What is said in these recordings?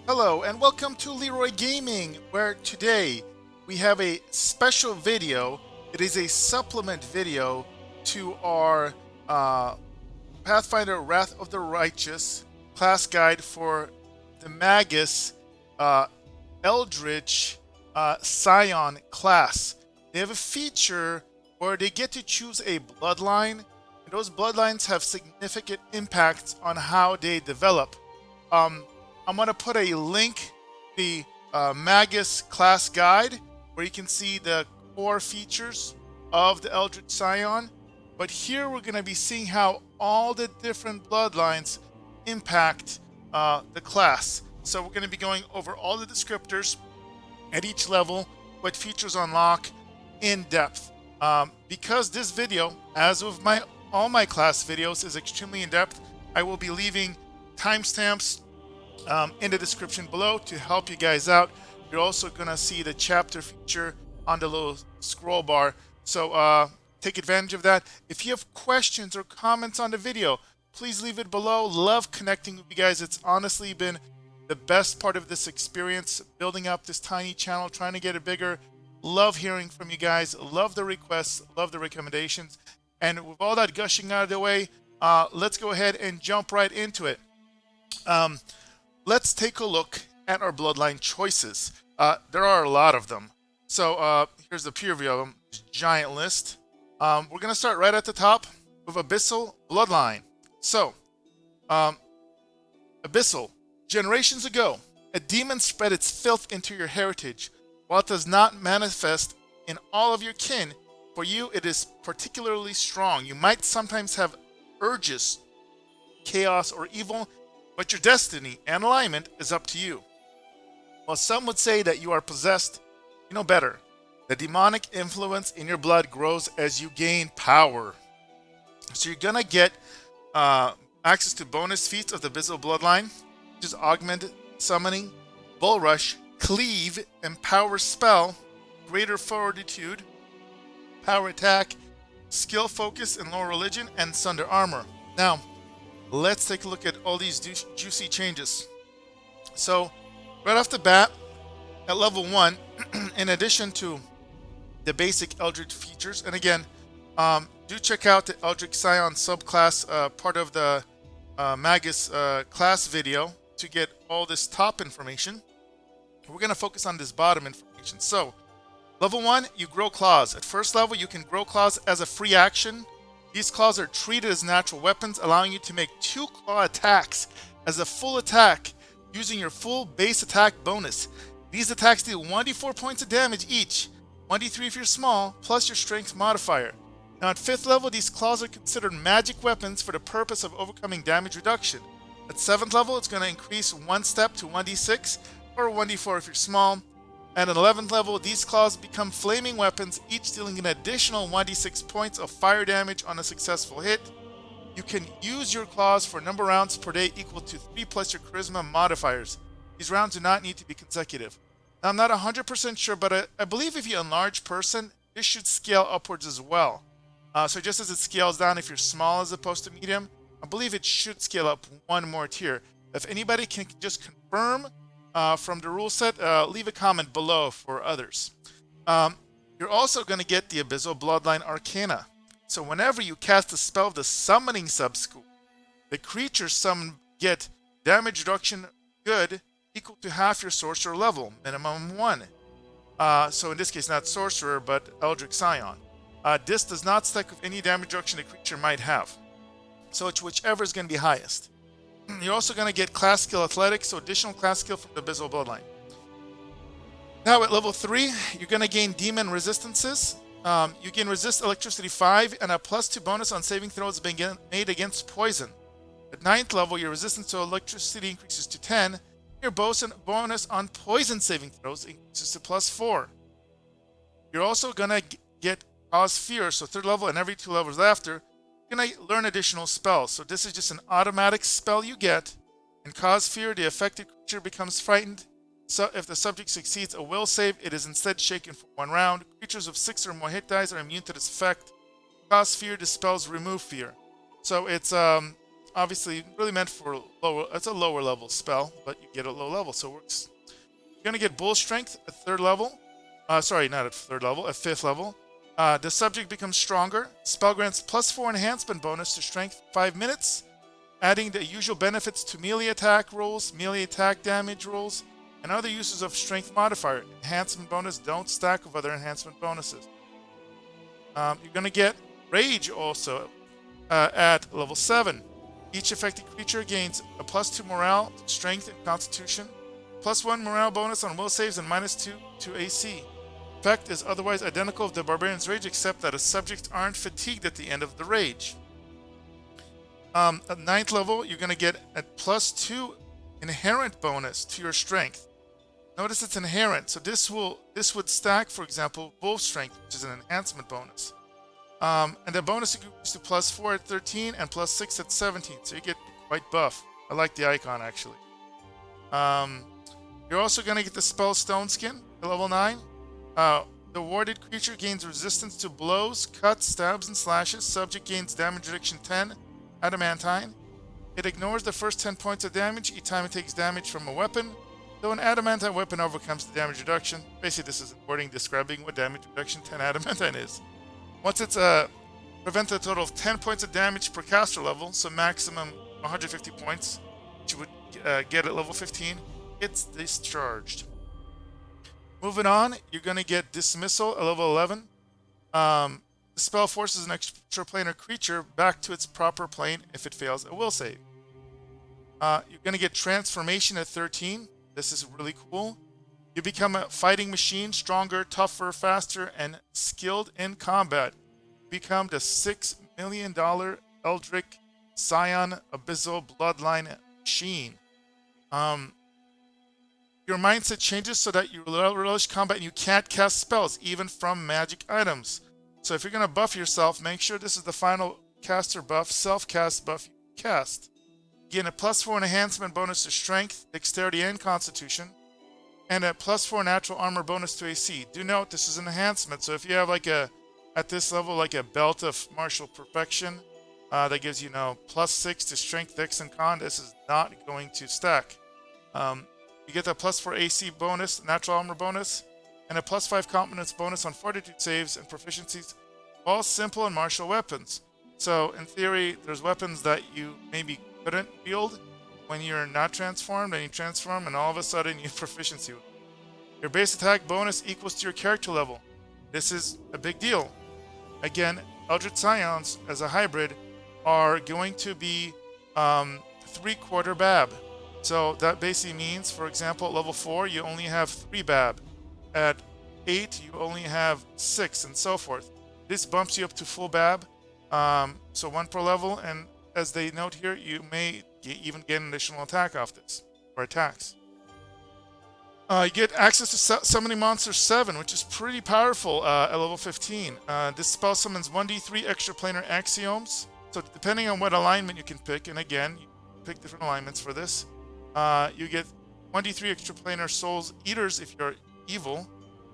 Hello and welcome to Leeroy Gaming, where today we have a special video. It is a supplement video to our Pathfinder Wrath of the Righteous class guide for the Magus Eldritch Scion class. They have a feature where they get to choose a bloodline, and those bloodlines have significant impacts on how they develop. I'm going to put a link to the Magus class guide where you can see the core features of the Eldritch Scion. But here we're going to be seeing how all the different bloodlines impact the class. So we're going to be going over all the descriptors at each level, what features unlock in depth. Because this video, as with all my class videos, is extremely in depth, I will be leaving timestamps in the description below to help you guys out. You're also going to see the chapter feature on the little scroll bar. So take advantage of that. If you have questions or comments on the video, please leave it below. Love connecting with you guys. It's honestly been the best part of this experience, building up this tiny channel, trying to get it bigger. Love hearing from you guys. Love the requests. Love the recommendations. And with all that gushing out of the way, let's go ahead and jump right into it. Let's take a look at our bloodline choices. There are a lot of them. So here's the preview of them. Giant list. We're going to start right at the top with Abyssal Bloodline. So, Abyssal. Generations ago, a demon spread its filth into your heritage. While it does not manifest in all of your kin, for you it is particularly strong. You might sometimes have urges, chaos, or evil, but your destiny and alignment is up to you. While some would say that you are possessed, you know better. The demonic influence in your blood grows as you gain power. So you're going to get access to bonus feats of the Abyssal Bloodline, which is Augmented Summoning, Bull Rush, Cleave, Empower Spell, Greater Fortitude, Power Attack, Skill Focus, and Lower Religion, and Sunder Armor. Now, let's take a look at all these juicy changes. So, right off the bat, at level 1, in addition to the basic Eldritch features, and again, do check out the Eldritch Scion subclass part of the Magus class video to get all this top information. We're going to focus on this bottom information. So, level 1, you grow claws. At first level, you can grow claws as a free action. These claws are treated as natural weapons, allowing you to make 2 claw attacks as a full attack using your full base attack bonus. These attacks deal 1d4 points of damage each, 1d3 if you're small, plus your strength modifier. Now at 5th level, these claws are considered magic weapons for the purpose of overcoming damage reduction. At 7th level, it's going to increase 1 step to 1d6, or 1d4 if you're small. And at 11th level, these claws become flaming weapons, each dealing an additional 1d6 points of fire damage on a successful hit. You can use your claws for a number of rounds per day equal to 3 plus your charisma modifiers. These rounds do not need to be consecutive. Now, I'm not 100% sure, but I believe if you enlarge person, this should scale upwards as well. So just as it scales down if you're small as opposed to medium, I believe it should scale up 1 more tier. If anybody can just confirm from the rule set, leave a comment below for others. You're also going to get the Abyssal Bloodline Arcana. So whenever you cast a spell of the Summoning subschool, the creatures summoned get damage reduction good equal to half your Sorcerer level, minimum 1. So in this case, not Sorcerer, but Eldritch Scion. This does not stack with any damage reduction the creature might have. So it's whichever is going to be highest. You're also going to get class skill athletics, so additional class skill from the Abyssal Bloodline. Now at level 3, you're going to gain demon resistances. You can resist electricity 5 and a +2 bonus on saving throws being made against poison. At 9th level, your resistance to electricity increases to 10. Your bonus on poison saving throws increases to +4. You're also going to get Cause Fear, so 3rd level and every 2 levels after, you're going to learn additional spells. So this is just an automatic spell you get. In Cause Fear, the affected creature becomes frightened. So if the subject succeeds a will save, it is instead shaken for 1 round. Creatures with 6 or more hit dice are immune to this effect. Cause Fear dispels Remove Fear. So it's obviously really meant for lower. It's a lower level spell, but you get a low level, so it works. You're gonna get Bull Strength at 3rd level. Sorry, not at 3rd level, at 5th level. The subject becomes stronger. Spell grants +4 enhancement bonus to strength 5 minutes, adding the usual benefits to melee attack rolls, melee attack damage rolls, and other uses of strength modifier. Enhancement bonus don't stack with other enhancement bonuses. You're going to get Rage also at level 7. Each affected creature gains a +2 morale, strength, and constitution, +1 morale bonus on will saves, and -2 to AC. Effect is otherwise identical of the Barbarian's Rage, except that the subjects aren't fatigued at the end of the rage. At 9th level, you're going to get a +2 inherent bonus to your strength. Notice it's inherent, so this would stack, for example, Wolf Strength, which is an enhancement bonus. And the bonus goes to +4 at 13 and +6 at 17, so you get quite buff. I like the icon, actually. You're also going to get the spell Stone Skin at level 9. The warded creature gains resistance to blows, cuts, stabs, and slashes. Subject gains damage reduction 10, adamantine. It ignores the first 10 points of damage each time it takes damage from a weapon, though an adamantine weapon overcomes the damage reduction. Basically, this is wording describing what damage reduction 10 adamantine is. Once it's prevent a total of 10 points of damage per caster level, so maximum 150 points, which you would get at level 15, it's discharged. Moving on, you're going to get Dismissal at level 11. The spell forces an extraplanar creature back to its proper plane if it fails a will save. You're going to get Transformation at 13. This is really cool. You become a fighting machine, stronger, tougher, faster, and skilled in combat. Become the $6 million Eldritch Scion Abyssal Bloodline machine. Your mindset changes so that you relish combat and you can't cast spells, even from magic items. So if you're going to buff yourself, make sure this is the final caster buff, self-cast buff you cast. You gain a +4 enhancement bonus to strength, dexterity, and constitution, and a +4 natural armor bonus to AC. Do note this is an enhancement, so if you have at this level, like a belt of martial perfection, that gives you, +6 to strength, dex, and con, this is not going to stack. You get a +4 AC bonus, natural armor bonus, and a +5 competence bonus on fortitude saves and proficiencies, all simple and martial weapons. So in theory, there's weapons that you maybe couldn't wield when you're not transformed, and you transform, and all of a sudden you have proficiency with it. Your base attack bonus equals to your character level. This is a big deal. Again, Eldritch Scions as a hybrid are going to be 3/4 BAB. So that basically means, for example, at level 4, you only have 3 BAB. At 8, you only have 6, and so forth. This bumps you up to full BAB, so 1 per level, and as they note here, you may even get an additional attack off this, or attacks. You get access to Summoning Monster 7, which is pretty powerful at level 15. This spell summons 1d3 extraplanar axioms, so depending on what alignment you can pick, and again, you pick different alignments for this, you get 1d3 extraplanar Souls Eaters if you're evil,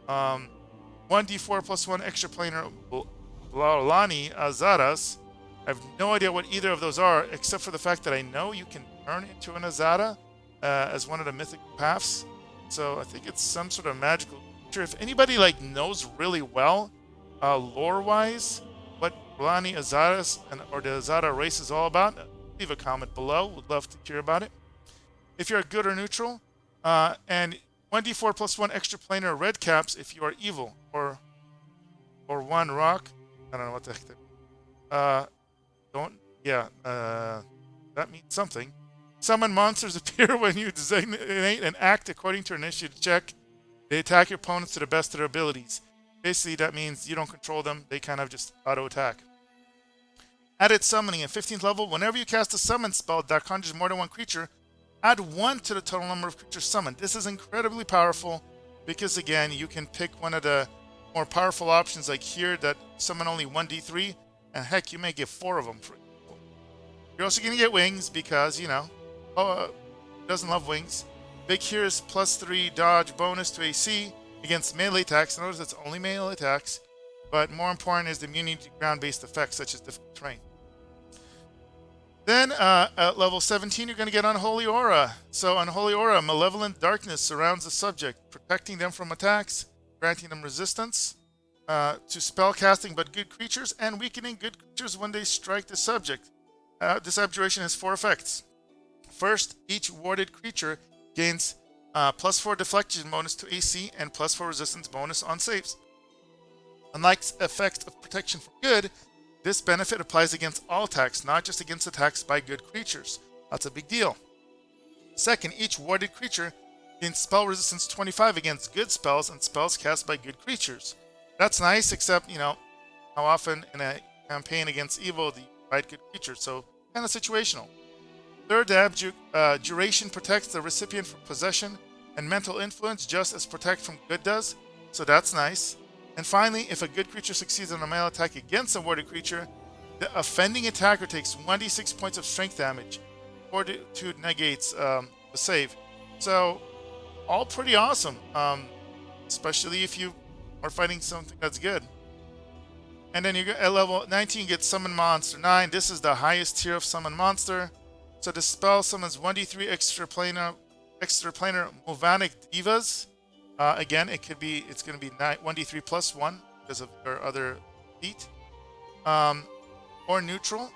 1d4 + 1 extraplanar Bloodline Azaras. I have no idea what either of those are, except for the fact that I know you can turn into an Azada as one of the mythic paths. So I think it's some sort of magical creature. If anybody knows really well, lore-wise, what Bloodline Azaras or the Azada race is all about, leave a comment below. Would love to hear about it. If you're good or neutral, and 1d4 + 1 extraplanar red caps if you are evil, or 1 rock. I don't know what the heck that means something. Summon monsters appear when you designate and act according to an initiative check. They attack your opponents to the best of their abilities. Basically, that means you don't control them. They kind of just auto-attack. Added summoning at 15th level. Whenever you cast a summon spell that conjures more than 1 creature, add 1 to the total number of creatures summoned. This is incredibly powerful because, again, you can pick one of the more powerful options like here that summon only 1d3, and heck, you may get 4 of them. You're also going to get wings because, doesn't love wings. Big here is +3 dodge bonus to AC against melee attacks. Notice it's only melee attacks, but more important is the immunity to ground-based effects such as difficult terrain. Then at level 17, you're going to get Unholy Aura. So Unholy Aura, malevolent darkness surrounds the subject, protecting them from attacks, granting them resistance to spell casting but good creatures, and weakening good creatures when they strike the subject. This abjuration has 4 effects. First, each warded creature gains +4 deflection bonus to AC and +4 resistance bonus on saves. Unlike effects of protection for good, this benefit applies against all attacks, not just against attacks by good creatures. That's a big deal. Second, each warded creature gains spell resistance 25 against good spells and spells cast by good creatures. That's nice, except, how often in a campaign against evil do you fight good creatures? So, kind of situational. Third, the abjuration protects the recipient from possession and mental influence just as protect from good does, so that's nice. And finally, if a good creature succeeds on a melee attack against a warded creature, the offending attacker takes 1d6 points of strength damage. Fortitude negates the save. So, all pretty awesome, especially if you are fighting something that's good. And then you get at level 19, you get Summon Monster 9. This is the highest tier of Summon Monster. So the spell summons 1d3 extraplanar Movanic Divas. Again, it's going to be 1d3 plus 1 because of your other feat. Or neutral.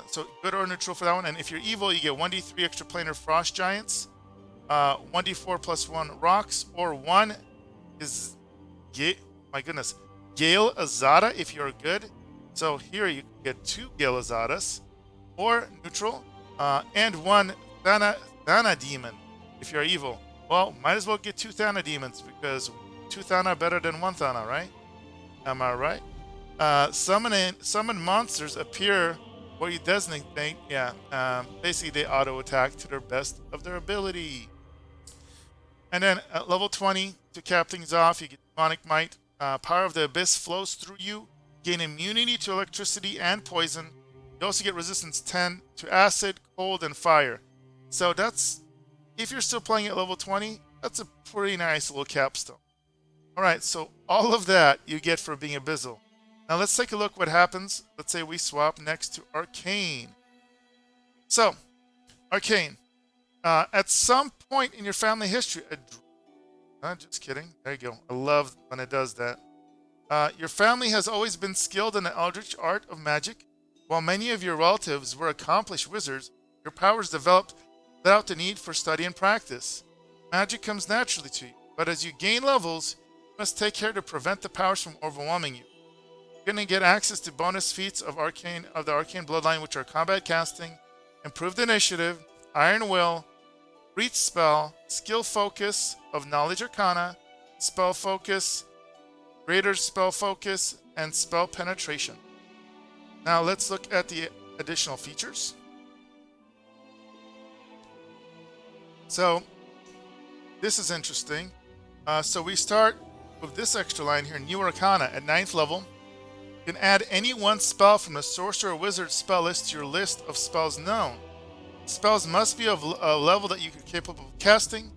So good or neutral for that one. And if you're evil, you get 1d3 extraplanar Frost Giants, 1d4 plus 1 Rocks, or 1 is, my goodness, Gale Azada if you're good. So here you get 2 Gale Azadas, or neutral, and 1 Thana Demon if you're evil. Well, might as well get 2 Thana Demons because 2 Thana better than 1 Thana, right? Am I right? Summon monsters appear where you designate. Yeah, basically they auto attack to their best of their ability. And then at level 20, to cap things off, you get Demonic Might. Power of the Abyss flows through you. Gain immunity to electricity and poison. You also get resistance 10 to acid, cold, and fire. So that's, if you're still playing at level 20, that's a pretty nice little capstone. Alright, so all of that you get for being Abyssal. Now let's take a look what happens. Let's say we swap next to Arcane. So, Arcane. At some point in your family history, just kidding. There you go. I love when it does that. Your family has always been skilled in the eldritch art of magic. While many of your relatives were accomplished wizards, your powers developed without the need for study and practice. Magic comes naturally to you, but as you gain levels, you must take care to prevent the powers from overwhelming you. You're going to get access to bonus feats of the Arcane Bloodline, which are combat casting, improved initiative, iron will, breach spell, skill focus of knowledge arcana, spell focus, greater spell focus, and spell penetration. Now let's look at the additional features. So this is interesting. So we start with this extra line here, New Arcana at 9th level. You can add any one spell from the Sorcerer or Wizard spell list to your list of spells known. Spells must be of a level that you are capable of casting.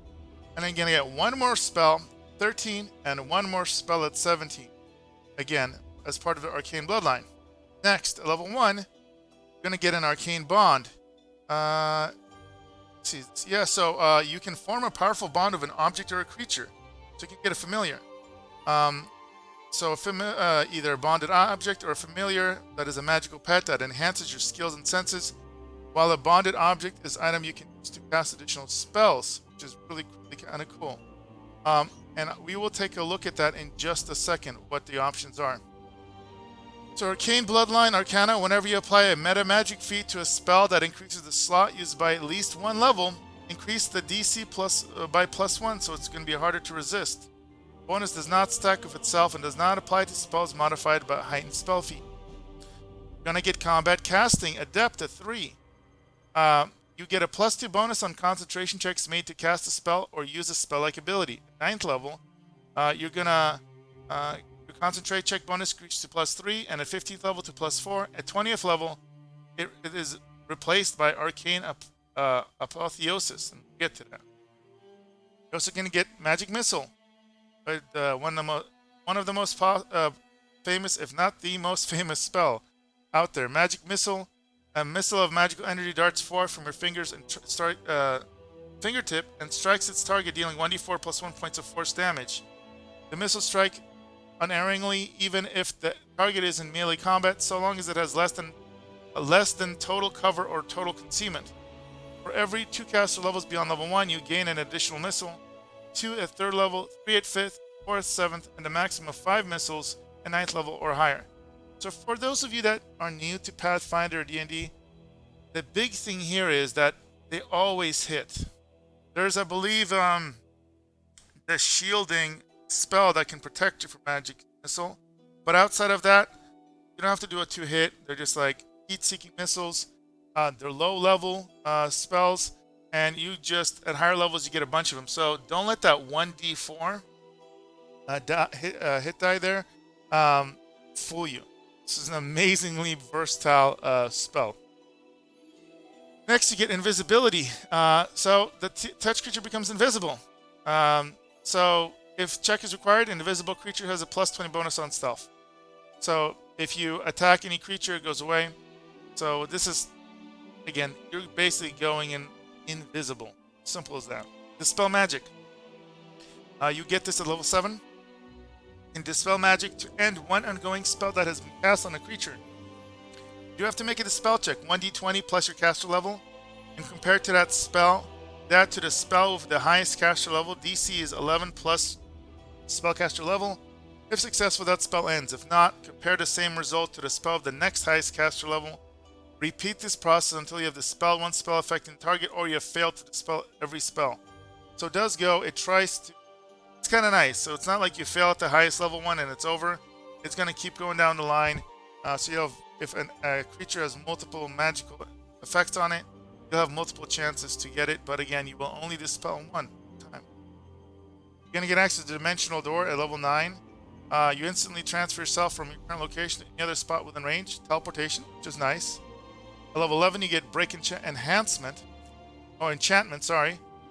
And then you're going to get one more spell, 13, and one more spell at 17. Again, as part of the Arcane Bloodline. Next, at level 1, you're going to get an Arcane Bond. So you can form a powerful bond with an object or a creature. So you can get a familiar. Either a bonded object or a familiar that is a magical pet that enhances your skills and senses, while a bonded object is an item you can use to cast additional spells, which is really kind of cool. And we will take a look at that in just a second, what the options are. So Arcane Bloodline Arcana, whenever you apply a meta magic feat to a spell that increases the slot used by at least one level, increase the DC by +1, so it's going to be harder to resist. Bonus does not stack with itself and does not apply to spells modified by heightened spell feat. You're going to get Combat Casting Adept at 3. You get a +2 bonus on concentration checks made to cast a spell or use a spell-like ability. At 9th level, you're going to... your concentrate check bonus increases to +3, and at 15th level to +4. At 20th level, it is replaced by Arcane Apotheosis, and we'll get to that. You're also going to get Magic Missile, one of the most famous, if not the most famous spell out there. Magic Missile A missile of magical energy darts forth from your fingers and fingertip and strikes its target, dealing 1d4 plus 1 points of force damage. The missile strike unerringly, even if the target is in melee combat, so long as it has less than total cover or total concealment. For every 2 caster levels beyond level 1, you gain an additional missile, 2 at 3rd level, 3 at 5th, 4th, 7th, and a maximum of 5 missiles at 9th level or higher. So for those of you that are new to Pathfinder or D&D, the big thing here is that they always hit. There's, I believe, the shielding spell that can protect you from magic missile. But outside of that, you don't have to do a 2-hit. They're just like heat-seeking missiles. They're low-level spells, and you just, at higher levels, you get a bunch of them. So don't let that 1d4 hit die there fool you. This is an amazingly versatile spell. Next, you get invisibility. So the touch creature becomes invisible. So if check is required, an invisible creature has a plus 20 bonus on stealth. So if you attack any creature, it goes away. So this is, again, you're basically going invisible. Simple as that. Dispel magic. You get this at level 7. And dispel magic to end one ongoing spell that has been cast on a creature. You have to make it a spell check, 1d20 plus your caster level, and compared to that to the spell with the highest caster level, DC is 11 plus spellcaster level. If successful, that spell ends. If not, compare the same result to the spell of the next highest caster level. Repeat this process until you have dispelled one spell affecting the target or you have failed to dispel every spell. So it does go, it tries to, it's kind of nice. So it's not like you fail at the highest level one and it's over. It's going to keep going down the line. So you have, if a creature has multiple magical effects on it, you'll have multiple chances to get it. But again, you will only dispel one time. You're going to get access to the Dimensional Door at level 9. You instantly transfer yourself from your current location to any other spot within range. Teleportation, which is nice. At level 11, you get Break Enchantment.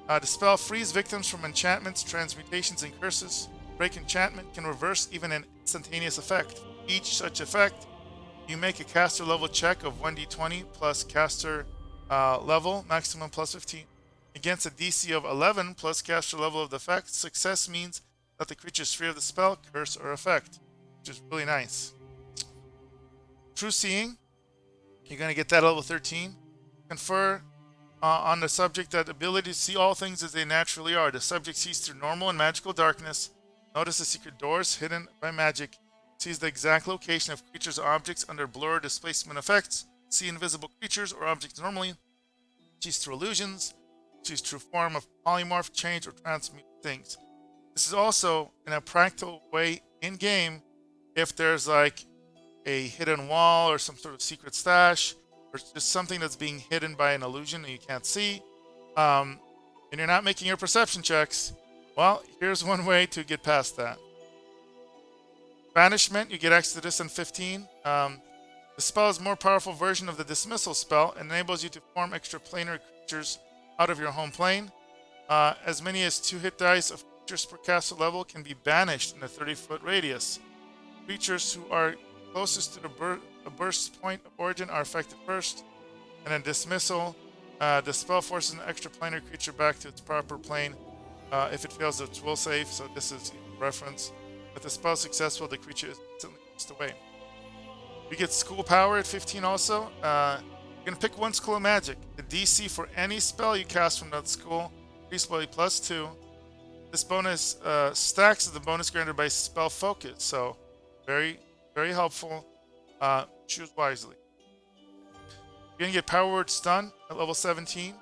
The spell frees victims from enchantments, transmutations, and curses. Break Enchantment can reverse even an instantaneous effect. Each such effect, you make a caster level check of 1d20 plus caster level, maximum plus 15. Against a DC of 11 plus caster level of the effect, success means that the creature is free of the spell, curse, or effect, which is really nice. True Seeing, you're going to get that at level 13. Confer on the subject that ability to see all things as they naturally are. The subject sees through normal and magical darkness, notices secret doors hidden by magic, sees the exact location of creatures or objects under blur or displacement effects, see invisible creatures or objects normally, sees through illusions, sees through form of polymorph, change, or transmute things. This is also in a practical way in-game if there's like a hidden wall or some sort of secret stash or just something that's being hidden by an illusion and you can't see, and you're not making your perception checks. Well, here's one way to get past that. Banishment, you get access to this on 15. The spell is a more powerful version of the dismissal spell and enables you to form extraplanar creatures out of your home plane. As many as 2 hit dice of creatures per caster level can be banished in a 30-foot radius. Creatures who are closest to the burst point of origin are affected first, and then dismissal. The spell forces an extraplanar creature back to its proper plane. If it fails its will save, so this is reference. If the spell is successful, the creature is instantly pushed away. You get School Power at 15 also. You're going to pick one school of magic. The DC for any spell you cast from that school increases by +2. This bonus stacks as the bonus granted by spell focus, so very, very helpful. Choose wisely. You're going to get Power Word Stun at level 17.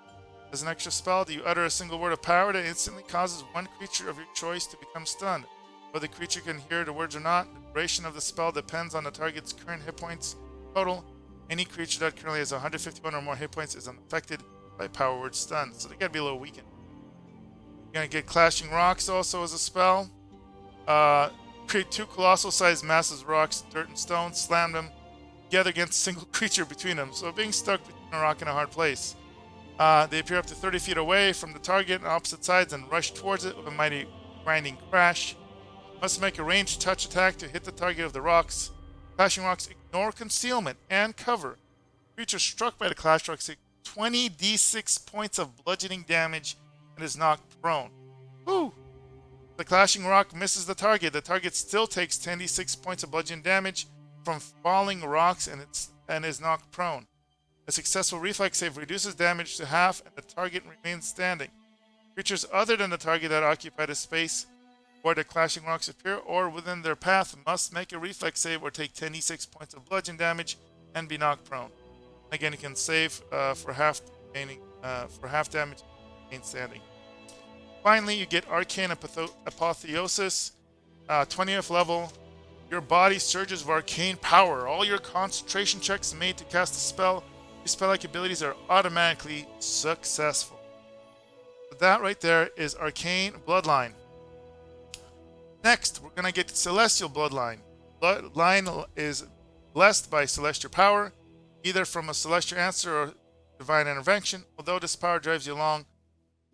As an extra spell, you utter a single word of power that instantly causes one creature of your choice to become stunned. Whether the creature can hear the words or not, the duration of the spell depends on the target's current hit points total. Any creature that currently has 151 or more hit points is unaffected by Power Word Stun, so they gotta be a little weakened. You're gonna get Clashing Rocks also as a spell. Create 2 colossal-sized masses of rocks, dirt, and stone, slam them together against a single creature between them, so being stuck between a rock and a hard place. They appear up to 30 feet away from the target on opposite sides and rush towards it with a mighty grinding crash. Must make a ranged touch attack to hit the target of the rocks. Clashing Rocks ignore concealment and cover Creature struck by the Clash Rock takes 20d6 points of bludgeoning damage and is knocked prone. Woo! The Clashing Rock misses the target. The target still takes 10d6 points of bludgeoning damage from falling rocks and is knocked prone. A successful reflex save reduces damage to half and the target remains standing. Creatures other than the target that occupy the space where the Clashing Rocks appear or within their path must make a reflex save or take 10d6 points of bludgeoning damage and be knocked prone. Again, you can save for half damage and remain standing. Finally, you get Arcane Apotheosis, 20th level. Your body surges with arcane power. All your concentration checks made to cast a spell, your spell-like abilities are automatically successful. So that right there is Arcane Bloodline. Next, we're going to get Celestial Bloodline. Bloodline is blessed by celestial power, either from a celestial answer or divine intervention. Although this power drives you along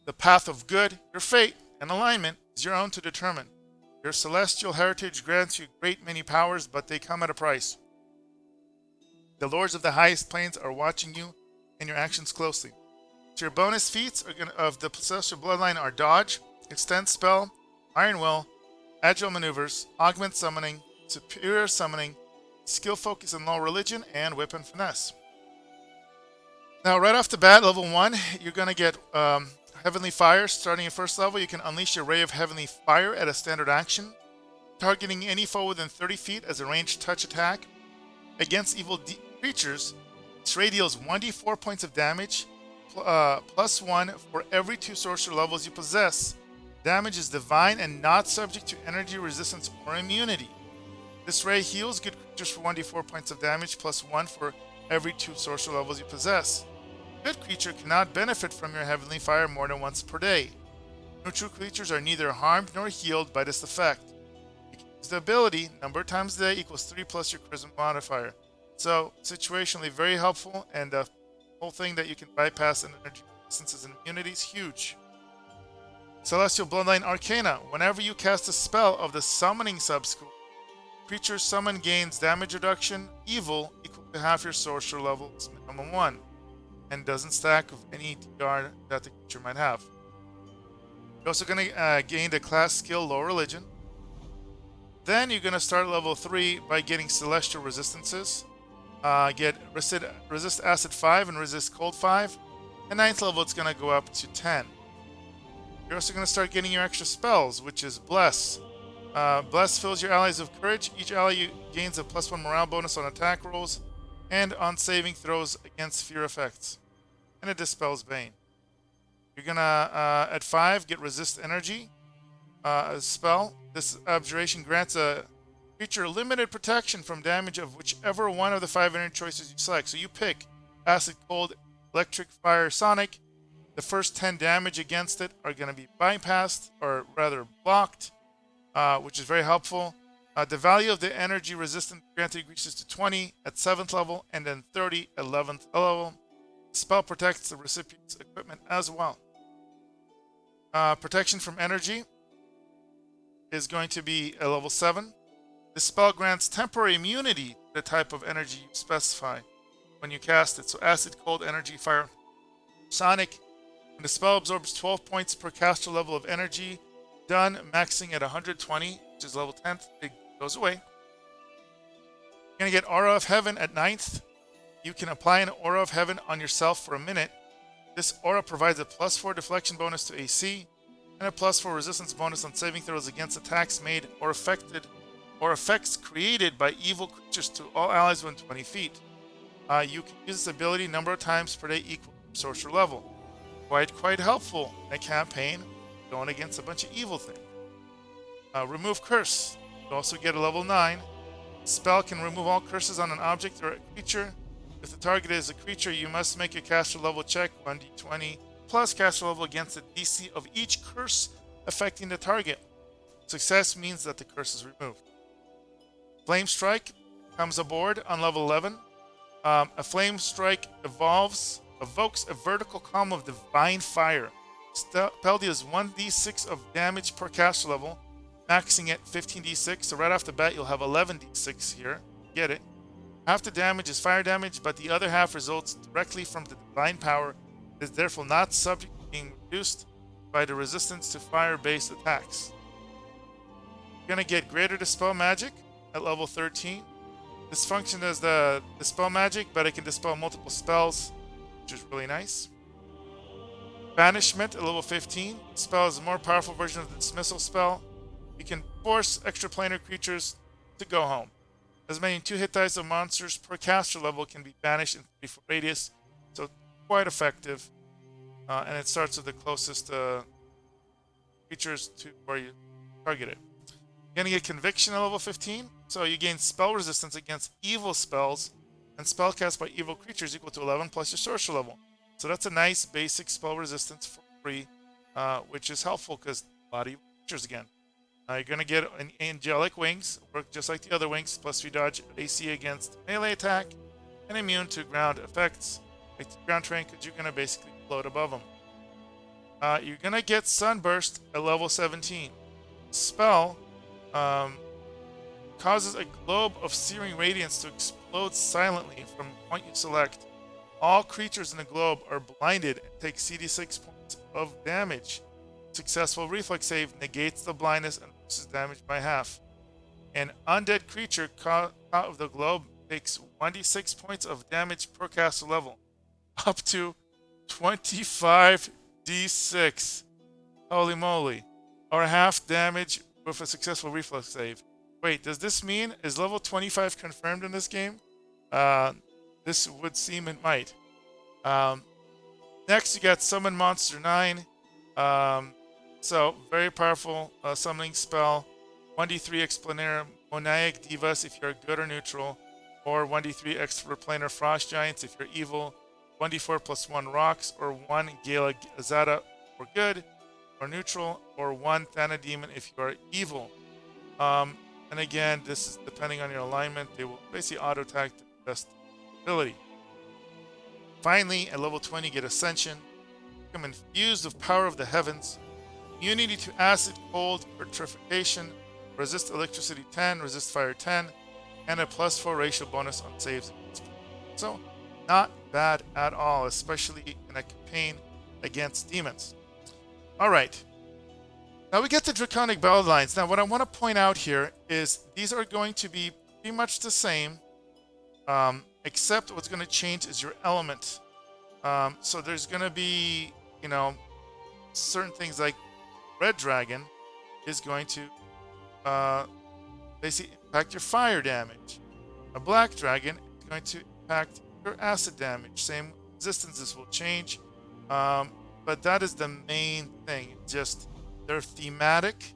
the path of good, your fate and alignment is your own to determine. Your celestial heritage grants you a great many powers, but they come at a price. The lords of the highest planes are watching you and your actions closely. So your bonus feats of the Celestial Bloodline are Dodge, Extend Spell, Iron Will, Agile Maneuvers, Augment Summoning, Superior Summoning, Skill Focus and Low Religion, and Weapon Finesse. Now, right off the bat, level 1, you're going to get Heavenly Fire. Starting at first level, you can unleash a ray of Heavenly Fire at a standard action, targeting any foe within 30 feet as a ranged touch attack. Against evil creatures, this ray deals 1d4 points of damage, plus 1 for every 2 sorcerer levels you possess. Damage is divine and not subject to energy resistance or immunity. This ray heals good creatures for 1d4 points of damage, plus 1 for every 2 sorcerer levels you possess. Good creature cannot benefit from your Heavenly Fire more than once per day. Neutral creatures are neither harmed nor healed by this effect. You can use the ability, number of times a day equals 3 plus your Charisma modifier. So, situationally very helpful, and the whole thing that you can bypass and energy resistances and immunity is huge. Celestial Bloodline Arcana. Whenever you cast a spell of the Summoning subschool, creature summoned gains damage reduction, evil, equal to half your sorcerer levels, minimum 1, and doesn't stack with any DR that the creature might have. You're also going to gain the class skill Low Religion. Then you're going to start level 3 by getting Celestial Resistances. Get Resist Acid 5 and Resist Cold 5. At 9th level, it's going to go up to 10. You're also going to start getting your extra spells, which is Bless. Bless fills your allies with courage. Each ally gains a +1 morale bonus on attack rolls and on saving throws against fear effects. And it dispels Bane. You're going to, at 5, get Resist Energy. A spell. This abjuration grants a creature limited protection from damage of whichever one of the 5 energy choices you select. So you pick Acid, Cold, Electric, Fire, Sonic. The first 10 damage against it are going to be bypassed, or rather blocked, which is very helpful. The value of the energy resistance granted increases to 20 at 7th level, and then 30 at 11th level. The spell protects the recipient's equipment as well. Protection from energy is going to be a level 7. This spell grants temporary immunity to the type of energy you specify when you cast it. So Acid, Cold, Energy, Fire, Sonic. And the spell absorbs 12 points per caster level of energy. Done, maxing at 120, which is level 10th. It goes away. You're going to get Aura of Heaven at 9th. You can apply an Aura of Heaven on yourself for a minute. This aura provides a +4 deflection bonus to AC and a +4 resistance bonus on saving throws against attacks made or affected or effects created by evil creatures to all allies within 20 feet. You can use this ability number of times per day equal to sorcerer level. Quite helpful in a campaign going against a bunch of evil things. Remove Curse. You also get a level 9. Spell can remove all curses on an object or a creature. If the target is a creature, you must make a caster level check, 1d20, plus caster level against the DC of each curse affecting the target. Success means that the curse is removed. Flame Strike comes aboard on level 11. A Flame Strike evokes a vertical column of divine fire. Spell deals 1d6 of damage per caster level, maxing at 15d6. So right off the bat, you'll have 11d6 here. Get it? Half the damage is fire damage, but the other half results directly from the divine power. It is therefore not subject to being reduced by the resistance to fire-based attacks. You're going to get Greater Dispel Magic at level 13. This functions as the Dispel Magic, but it can dispel multiple spells, which is really nice. Banishment at level 15. The spell is a more powerful version of the Dismissal spell. You can force extraplanar creatures to go home. As many 2 hit dice of monsters per caster level can be banished in 3-foot radius, so quite effective. And it starts with the closest creatures to where you target it. You're going to get Conviction at level 15, so you gain spell resistance against evil spells and spell cast by evil creatures equal to 11 plus your sorcerer level. So that's a nice basic spell resistance for free, which is helpful because a lot of evil creatures again. You're going to get an Angelic Wings, work just like the other wings, plus 3 dodge AC against melee attack, and immune to ground effects, like the ground terrain, because you're going to basically float above them. You're going to get Sunburst at level 17. Spell causes a globe of searing radiance to explode silently from the point you select. All creatures in the globe are blinded and take CD6 points of damage. Successful reflex save negates the blindness and reduces damage by half. An undead creature caught out of the globe takes 1d6 points of damage per caster level, up to 25d6. Holy moly. Or half damage with a successful reflex save. Wait, does this mean, is level 25 confirmed in this game? This would seem it might. Next, you got Summon Monster 9. So, very powerful summoning spell. 1d3 Explanar Moniac Divas if you're good or neutral. Or 1d3 Extraplanar Frost Giants if you're evil. 1d4 plus 1 Rocks. Or 1 Gala Azada for good or neutral. Or 1 Thana Demon if you are evil. And again, this is depending on your alignment. They will basically auto-attack the best ability. Finally, at level 20, you get Ascension. Become infused with power of the heavens. Immunity to acid, cold, petrification. Resist electricity 10, resist fire 10, and a +4 ratio bonus on saves. So, not bad at all, especially in a campaign against demons. Alright. Now we get to Draconic Bloodlines. Now what I want to point out here is these are going to be pretty much the same, except what's going to change is your element. So there's going to be, certain things like Red Dragon is going to basically impact your fire damage. A Black Dragon is going to impact your acid damage. Same resistances will change, but that is the main thing. Just they're thematic,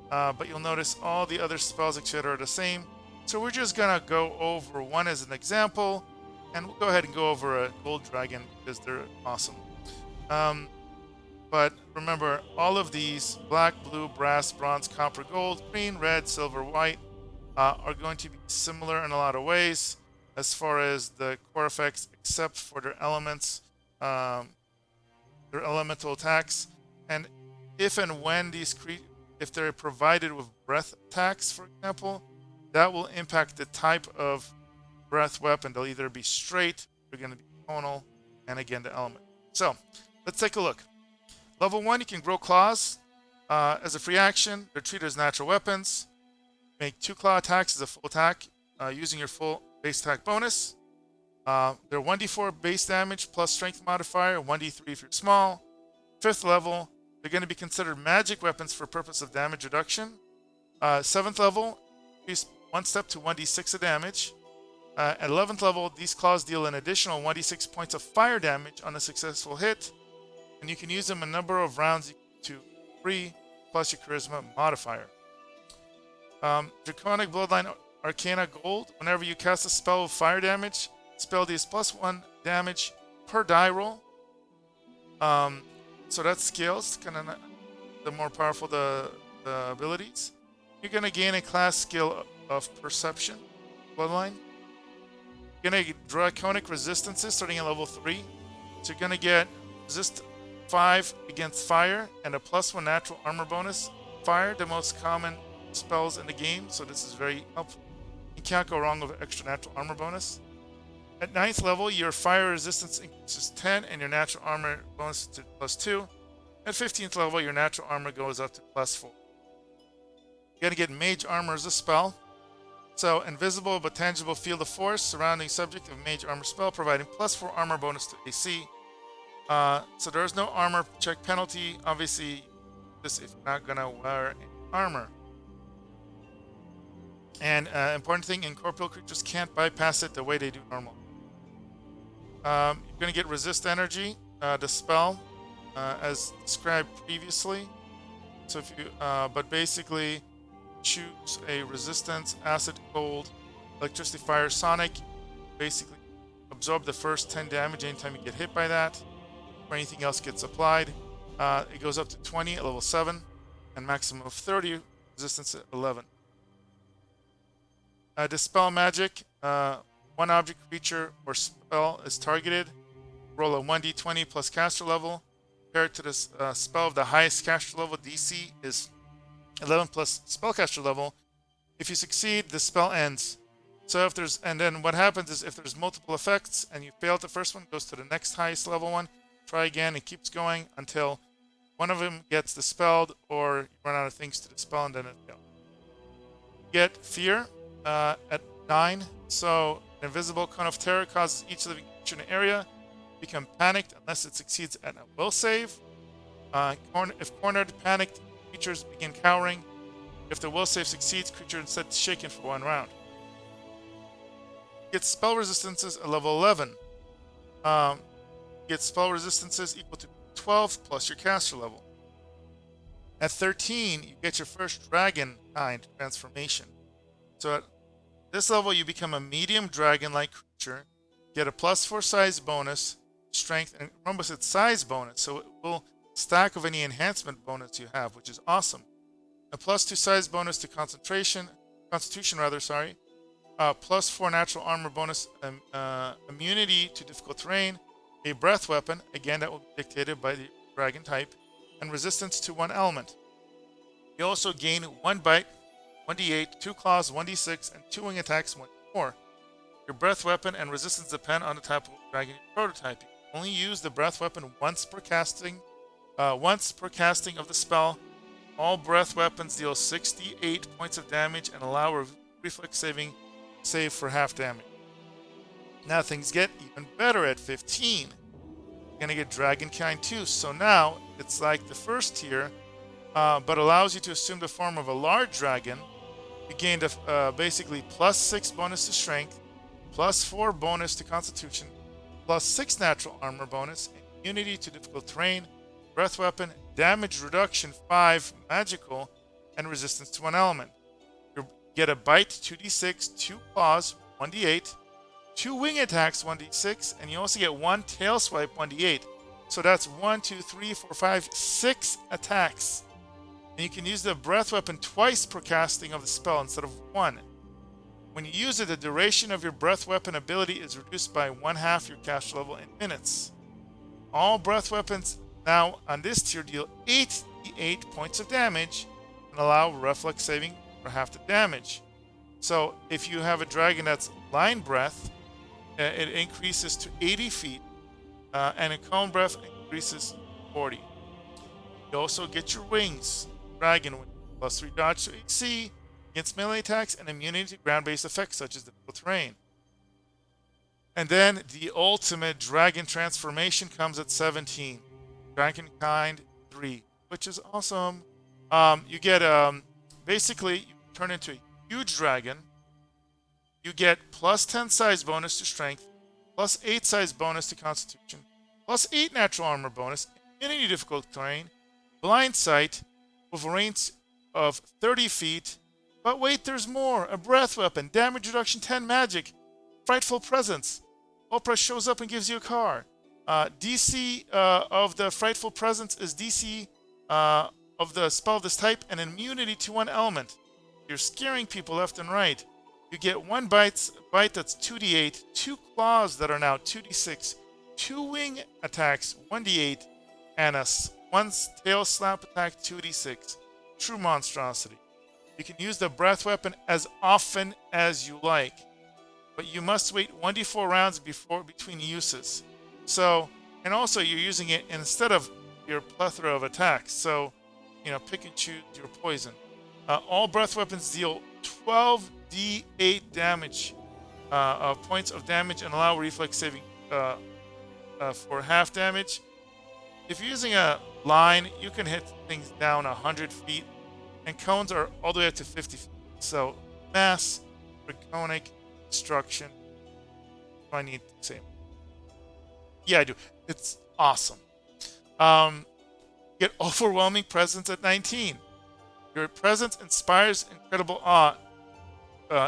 but you'll notice all the other spells, etc., are the same. So we're just gonna go over one as an example, and we'll go ahead and go over a Gold Dragon because they're awesome. But remember, all of these black, blue, brass, bronze, copper, gold, green, red, silver, white are going to be similar in a lot of ways as far as the core effects, except for their elements, their elemental attacks, and if and when if they're provided with breath attacks, for example, that will impact the type of breath weapon. They'll either be straight, they're going to be tonal, and again the element. So let's take a look. Level 1, you can grow claws as a free action. They're treated as natural weapons. Make 2 claw attacks as a full attack using your full base attack bonus. They're 1d4 base damage plus strength modifier, 1d3 if you're small. 5th level, they're going to be considered magic weapons for purpose of damage reduction. 7th level, increase 1 step to 1d6 of damage. At 11th level, these claws deal an additional 1d6 points of fire damage on a successful hit. And you can use them a number of rounds to 3 plus your charisma modifier. Draconic Bloodline Arcana Gold. Whenever you cast a spell with fire damage, spell deals +1 damage per die roll. So that scales, kind of the more powerful the abilities. You're going to gain a class skill of Perception, Bloodline. You're going to get Draconic Resistances starting at level 3. So you're going to get Resist 5 against fire and a +1 natural armor bonus. Fire, the most common spells in the game, so this is very helpful. You can't go wrong with an extra natural armor bonus. At 9th level, your fire resistance increases 10 and your natural armor bonus to +2. At 15th level, your natural armor goes up to +4. You gotta get Mage Armor as a spell. So, invisible but tangible field of force surrounding subject of Mage Armor spell, providing +4 armor bonus to AC. So there is no armor check penalty. Obviously, this if you're not gonna wear any armor. And important thing, incorporeal creatures can't bypass it the way they do normal. You're gonna get resist energy, the spell, as described previously. So if you, but basically, choose a resistance, acid, cold, electricity, fire, sonic. Basically, absorb the first 10 damage anytime you get hit by that. Or anything else gets applied. It goes up to 20 at level 7, and maximum of 30, resistance at 11. Dispel magic. One object, creature, or spell is targeted. Roll a 1d20 plus caster level. Compare it to the spell of the highest caster level. DC is 11 plus spellcaster level. If you succeed, the spell ends. So if there's, and then what happens is if there's multiple effects and you fail the first one, it goes to the next highest level one. Try again. It keeps going until one of them gets dispelled or you run out of things to dispel and then it fails. Get fear at 9. So an invisible cone of terror causes each living creature in the area become panicked unless it succeeds at a will save. If cornered, panicked creatures begin cowering. If the will save succeeds, creature is instead shaken for 1 round. Get spell resistances at level 11. Get spell resistances equal to 12 plus your caster level. At 13, you get your first dragon kind transformation. So at this level, you become a medium dragon-like creature. Get a +4 size bonus, strength, and remember it's size bonus, so it will stack of any enhancement bonus you have, which is awesome. A +2 size bonus to constitution, +4 natural armor bonus, immunity to difficult terrain, a breath weapon, again that will be dictated by the dragon type, and resistance to 1 element. You also gain 1 bite, 1d8, 2 claws, 1d6, and 2 wing attacks, 1d4. Your breath weapon and resistance depend on the type of dragon prototype. You can only use the breath weapon once per casting of the spell. All breath weapons deal 68 points of damage and allow a reflex save for half damage. Now things get even better at 15. You're going to get Dragonkind 2. So now it's like the first tier, but allows you to assume the form of a large dragon. You gained basically +6 bonus to strength, +4 bonus to constitution, +6 natural armor bonus, immunity to difficult terrain, breath weapon, damage reduction 5 magical, and resistance to 1 element. You get a bite 2d6, 2 claws 1d8, 2 wing attacks 1d6, and you also get 1 tail swipe 1d8. So that's 1, 2, 3, 4, 5, 6 attacks. And you can use the breath weapon twice per casting of the spell instead of 1. When you use it, the duration of your breath weapon ability is reduced by 1/2 your caster level in minutes. All breath weapons now on this tier deal 88 points of damage and allow reflex saving for half the damage. So if you have a dragon that's line breath, it increases to 80 feet, and a cone breath increases to 40. You also get your wings, dragon wing, +3 dodge to AC against melee attacks, and immunity to ground-based effects such as difficult terrain. And then the ultimate dragon transformation comes at 17, Dragonkind 3, which is awesome. You get basically you turn into a huge dragon. You get +10 size bonus to strength, +8 size bonus to constitution, +8 natural armor bonus, immunity to difficult terrain, blind sight, with a range of 30 feet. But wait, there's more. A breath weapon, damage reduction 10 magic, frightful presence. Oprah shows up and gives you a car. DC of the frightful presence is DC of the spell of this type, and immunity to 1 element. You're scaring people left and right. You get 1 bite that's 2d8, 2 claws that are now 2d6, 2 wing attacks 1d8, and 1 tail slap attack 2d6. True monstrosity. You can use the breath weapon as often as you like, but you must wait 1d4 rounds between uses. So, and also you're using it instead of your plethora of attacks. So, pick and choose your poison. All breath weapons deal 12d8 damage, points of damage, and allow reflex saving for half damage. If you're using a line, you can hit things down 100 feet, and cones are all the way up to 50 feet. So, mass, draconic, destruction. Do I need to say? Yeah, I do. It's awesome. Get overwhelming presence at 19. Your presence inspires incredible awe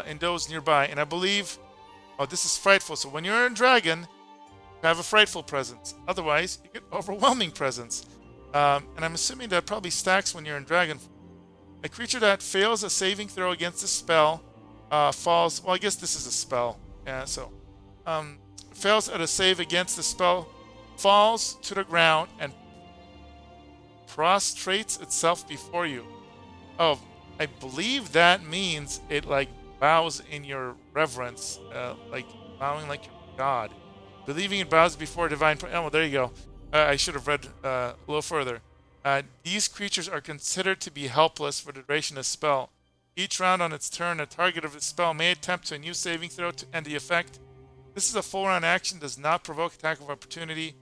in those nearby. And I believe, this is frightful. So when you're in dragon, you have a frightful presence. Otherwise, you get overwhelming presence. And I'm assuming that probably stacks when you're in dragon. A creature that fails a saving throw against a spell falls. Well, I guess this is a spell. Yeah, so fails at a save against the spell, falls to the ground, and prostrates itself before you. Oh, I believe that means it bows in your reverence, bowing like your god. Believing it bows before divine. Oh, there you go. I should have read a little further. These creatures are considered to be helpless for the duration of the spell. Each round on its turn, a target of the spell may attempt a new saving throw to end the effect. This is a full round action, does not provoke attack of opportunity.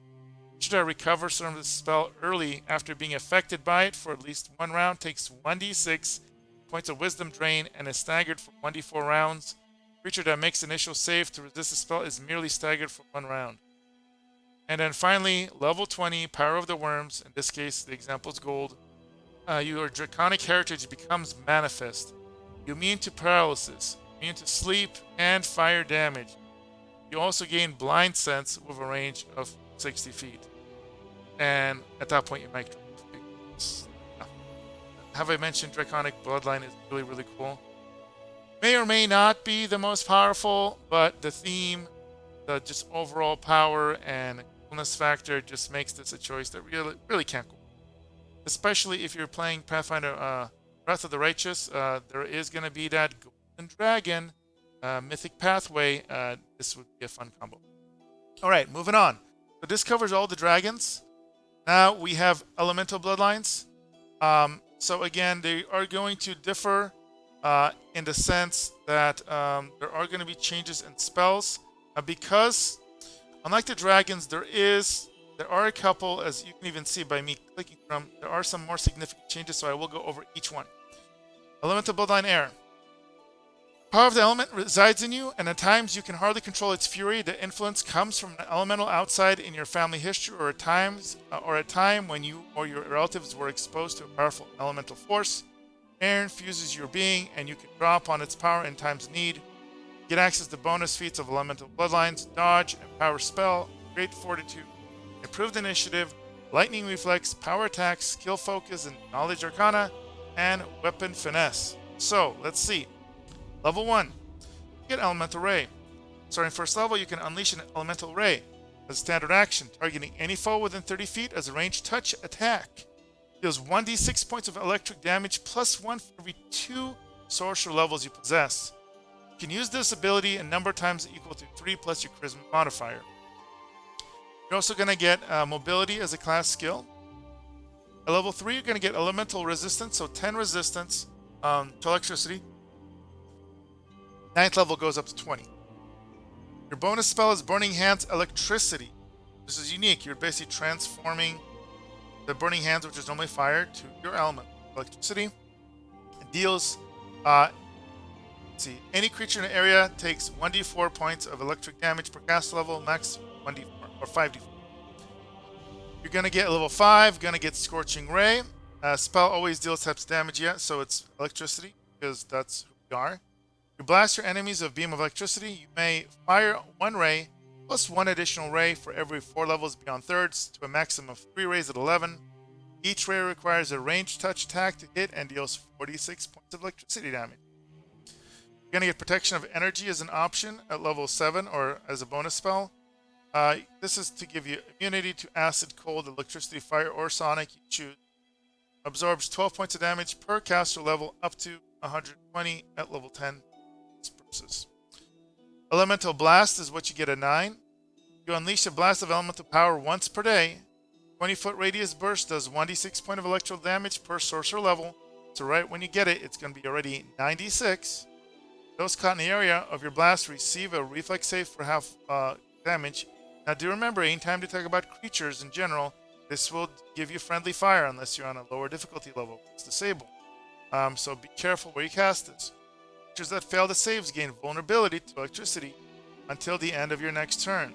Should I recover from the spell early after being affected by it for at least one round, takes 1d6 points of wisdom drain and is staggered for 1d4 rounds. Creature that makes initial save to resist the spell is merely staggered for one round. And then finally, level 20, Power of the Worms. In this case, the example is gold. Your Draconic heritage becomes manifest. You're immune to paralysis, immune to sleep, and fire damage. You also gain blind sense with a range of 60 feet. And at that point, you might... Have I mentioned Draconic Bloodline is really, really cool? May or may not be the most powerful, but the theme, the just overall power and coolness factor just makes this a choice that really, really can't go. Especially if you're playing Pathfinder Wrath of the Righteous, there is going to be that Golden Dragon Mythic Pathway. This would be a fun combo. Alright, moving on. So this covers all the dragons. Now we have Elemental Bloodlines. So again, they are going to differ in the sense that there are going to be changes in spells. Because, unlike the dragons, there are a couple, as you can even see by me clicking from, there are some more significant changes, so I will go over each one. Elemental Bloodline Air. Power of the element resides in you, and at times you can hardly control its fury. The influence comes from an elemental outside in your family history, or at time when you or your relatives were exposed to a powerful elemental force. Air infuses your being, and you can draw upon its power in times of need. Get access to bonus feats of Elemental Bloodlines, Dodge, and Power Spell, Great Fortitude, Improved Initiative, Lightning Reflex, Power Attack, Skill Focus, and Knowledge Arcana, and Weapon Finesse. So, let's see. Level 1. Get Elemental Ray. Starting first level, you can unleash an Elemental Ray as a standard action, targeting any foe within 30 feet as a ranged touch attack. Deals 1d6 points of electric damage plus 1 for every 2 sorcerer levels you possess. You can use this ability a number of times equal to 3 plus your charisma modifier. You're also going to get mobility as a class skill. At level 3, you're going to get elemental resistance, so 10 resistance to electricity. 9th level goes up to 20. Your bonus spell is Burning Hands Electricity. This is unique. You're basically transforming the Burning Hands, which is normally fire, to your element. Electricity. It deals... any creature in the area takes 1d4 points of electric damage per cast level, max 1d4 or 5d4. You're going to get level 5, going to get Scorching Ray. Spell always deals types of damage, so it's electricity, because that's who we are. You blast your enemies with Beam of Electricity. You may fire 1 ray plus 1 additional ray for every 4 levels beyond thirds to a maximum of 3 rays at 11. Each ray requires a ranged touch attack to hit and deals 46 points of electricity damage. You're going to get Protection of Energy as an option at level 7 or as a bonus spell. This is to give you immunity to acid, cold, electricity, fire, or sonic. You choose. Absorbs 12 points of damage per caster level up to 120 at level 10. Disperses. Elemental Blast is what you get at 9. You unleash a blast of elemental power once per day. 20-foot radius burst does 1d6 point of electrical damage per sorcerer level. So right when you get it, it's going to be already 96. Those caught in the area of your blast receive a reflex save for half damage. Now do remember, anytime to talk about creatures in general, this will give you friendly fire unless you're on a lower difficulty level. It's disabled. So be careful where you cast this. Creatures that fail the saves gain vulnerability to electricity until the end of your next turn.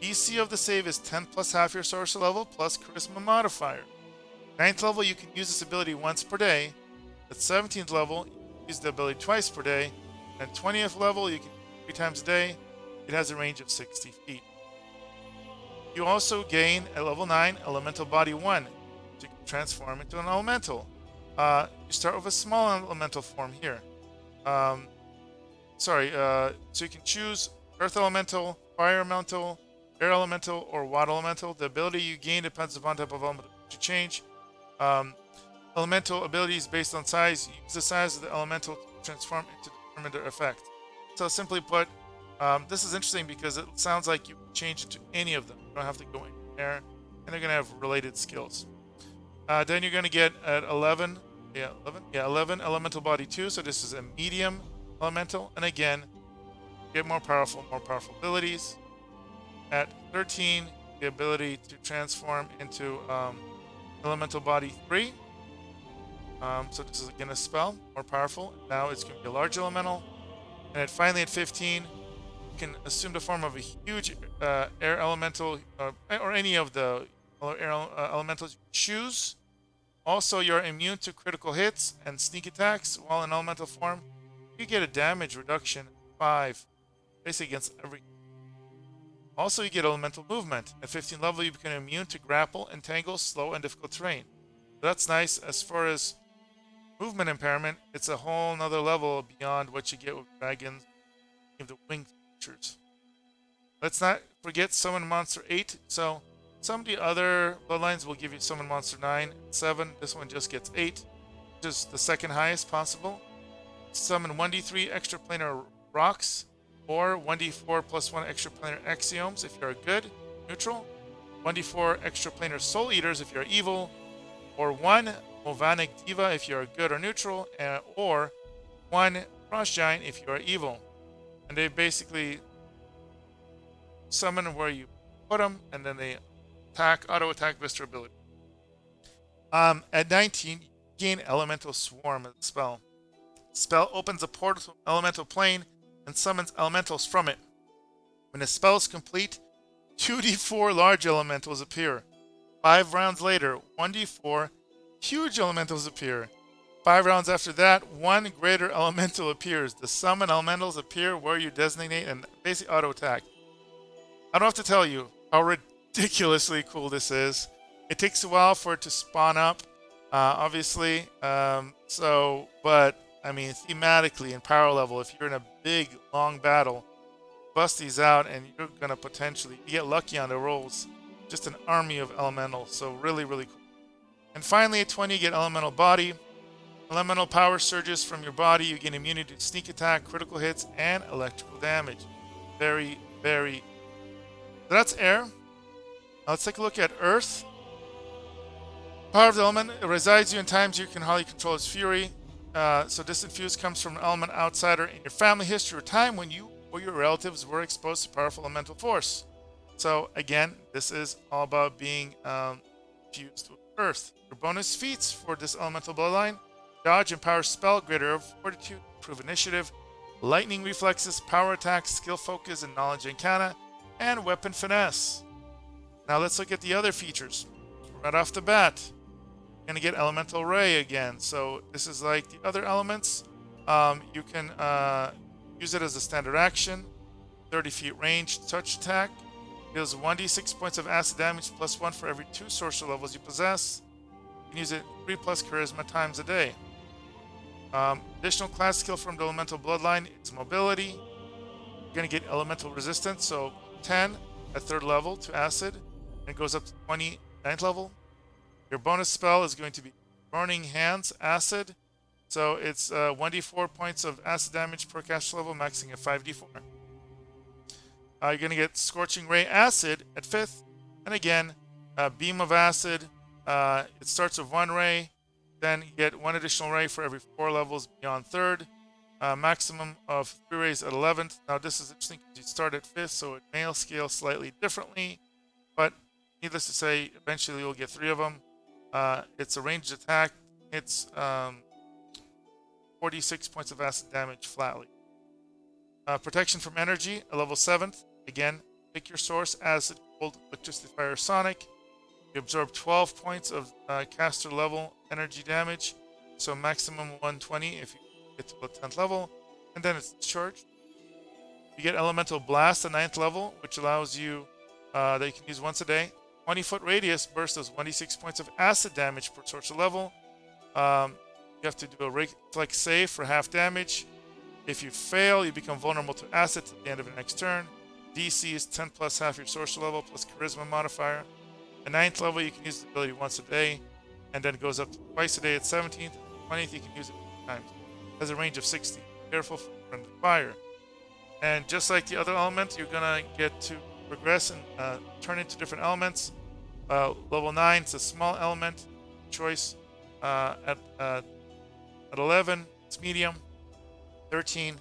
DC of the save is 10 plus half your sorcerer level plus charisma modifier. 9th level, you can use this ability once per day. At 17th level, you can use the ability twice per day. At 20th level, you can use it 3 times a day. It has a range of 60 feet. You also gain at level 9 Elemental Body 1, which you can transform into an elemental. You start with a small elemental form here. So you can choose Earth Elemental, Fire Elemental, Air Elemental, or Water Elemental. The ability you gain depends upon type of elemental you change. Elemental abilities based on size. Use the size of the elemental to transform into determine their effect. So simply put, this is interesting because it sounds like you can change it to any of them. You don't have to go in there, and they're going to have related skills. Then you're going to get at 11 Elemental Body 2. So this is a medium elemental, and again, get more powerful abilities. At 13, the ability to transform into Elemental Body 3. So this is again a spell, more powerful. Now it's going to be a large elemental. And finally at 15, you can assume the form of a huge air elemental, or any of the air elementals you choose. Also, you're immune to critical hits and sneak attacks while in elemental form. You get a damage reduction 5, basically against every. Also, you get elemental movement. At 15 level, you become immune to grapple, entangle, slow, and difficult terrain. So that's nice. As far as movement impairment, it's a whole nother level beyond what you get with dragons and the winged creatures. Let's not forget Summon Monster 8. So some of the other bloodlines will give you Summon Monster 9 and 7. This one just gets 8, which is the second highest possible. Summon 1d3 extraplanar rocks, or 1d4 plus 1 extraplanar axioms if you're good, neutral, 1d4 extraplanar soul eaters if you're evil, or 1 Movanic Diva if you're good or neutral, or 1 Frost Giant if you are evil. And they basically summon where you put them, and then they auto attack with their ability. At 19, you gain Elemental Swarm as a spell. Spell opens a portal to Elemental Plane and summons elementals from it. When the spell is complete, 2d4 large elementals appear. 5 rounds later, 1d4 huge elementals appear. 5 rounds after that, 1 greater elemental appears. The summon elementals appear where you designate and basically auto attack. I don't have to tell you how ridiculously cool this is. It takes a while for it to spawn up, obviously. But I mean, thematically and power level, if you're in a big, long battle, bust these out and you're going to potentially get lucky on the rolls. Just an army of elementals. So really, really cool. And finally, at 20, you get Elemental Body. Elemental power surges from your body. You gain immunity to sneak attack, critical hits, and electrical damage. Very, very. So that's air. Now let's take a look at Earth. Power of the element resides you in times you can hardly control its fury. So this infuse comes from an element outsider in your family history or time when you or your relatives were exposed to powerful elemental force. So again, this is all about being fused with Earth. Your bonus feats for this elemental bloodline: dodge and power spell, greater fortitude, improve initiative, lightning reflexes, power attacks, skill focus, and knowledge arcana, and weapon finesse. Now let's look at the other features. Right off the bat, going to get Elemental Ray again. So this is like the other elements. You can use it as a standard action. 30 feet range touch attack. Deals 1d6 points of acid damage plus 1 for every 2 sorcerer levels you possess. You can use it 3 plus charisma times a day. Additional class skill from the Elemental Bloodline is mobility. You're going to get elemental resistance, so 10 at 3rd level to acid, and it goes up to 20 9th level. Your bonus spell is going to be Burning Hands, Acid, So it's 1d4 points of acid damage per caster level, maxing at 5d4. You're going to get Scorching Ray Acid at 5th. And again, Beam of Acid. It starts with 1 ray. Then you get 1 additional ray for every 4 levels beyond 3rd. Maximum of 3 rays at 11th. Now this is interesting because you start at 5th, so it may scale slightly differently. But needless to say, eventually you'll get 3 of them. It's a ranged attack. It's 46 points of acid damage flatly. Protection from energy, a level 7th. Again, pick your source: acid, cold, electricity, fire, sonic. You absorb 12 points of caster level energy damage, so maximum 120 if you get to the 10th level, and then it's charged. You get Elemental Blast at 9th level, which allows you that you can use once a day. 20-foot radius burst does 1d6 points of acid damage per sorcerer level. You have to do a reflex save for half damage. If you fail, you become vulnerable to acid at the end of your next turn. DC is 10 plus half your sorcerer level plus charisma modifier. At 9th level, you can use the ability once a day, and then it goes up to twice a day at 17th. 20th, you can use it 2 times. It has a range of 60. Careful for friendly fire. And just like the other element, you're gonna get to progress and turn into different elements. Level 9, it's a small element choice. At 11, it's medium. 13,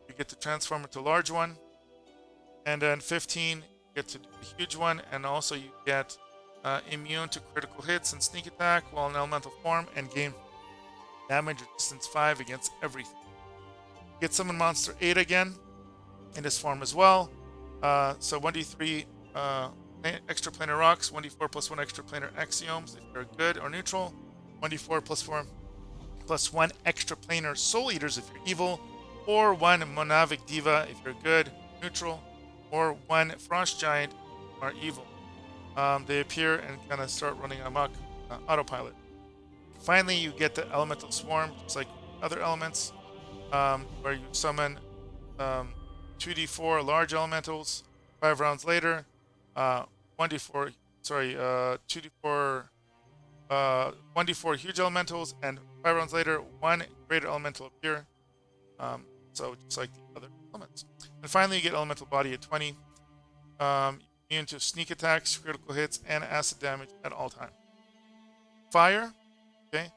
you get to transform into a large one. And then 15, you get to do a huge one, and also you get immune to critical hits and sneak attack while in elemental form, and gain damage resistance 5 against everything. You get Summon Monster 8 again in this form as well. So 1d3 extra planar rocks, 1d4 plus 1 extra planar axioms if you're good or neutral, 1d4 plus 4 plus 1 extra planar soul eaters if you're evil, or 1 Monavic Diva if you're good, neutral, or 1 Frost Giant are evil. They appear and kind of start running amok, autopilot. Finally, you get the Elemental Swarm, just like other elements, where you summon 2d4 large elementals. 5 rounds later, 2d4 1d4 huge elementals, and 5 rounds later, 1 greater elemental appear. So just like the other elements. And finally, you get Elemental Body at 20. Immune to sneak attacks, critical hits, and acid damage at all times. Fire, okay.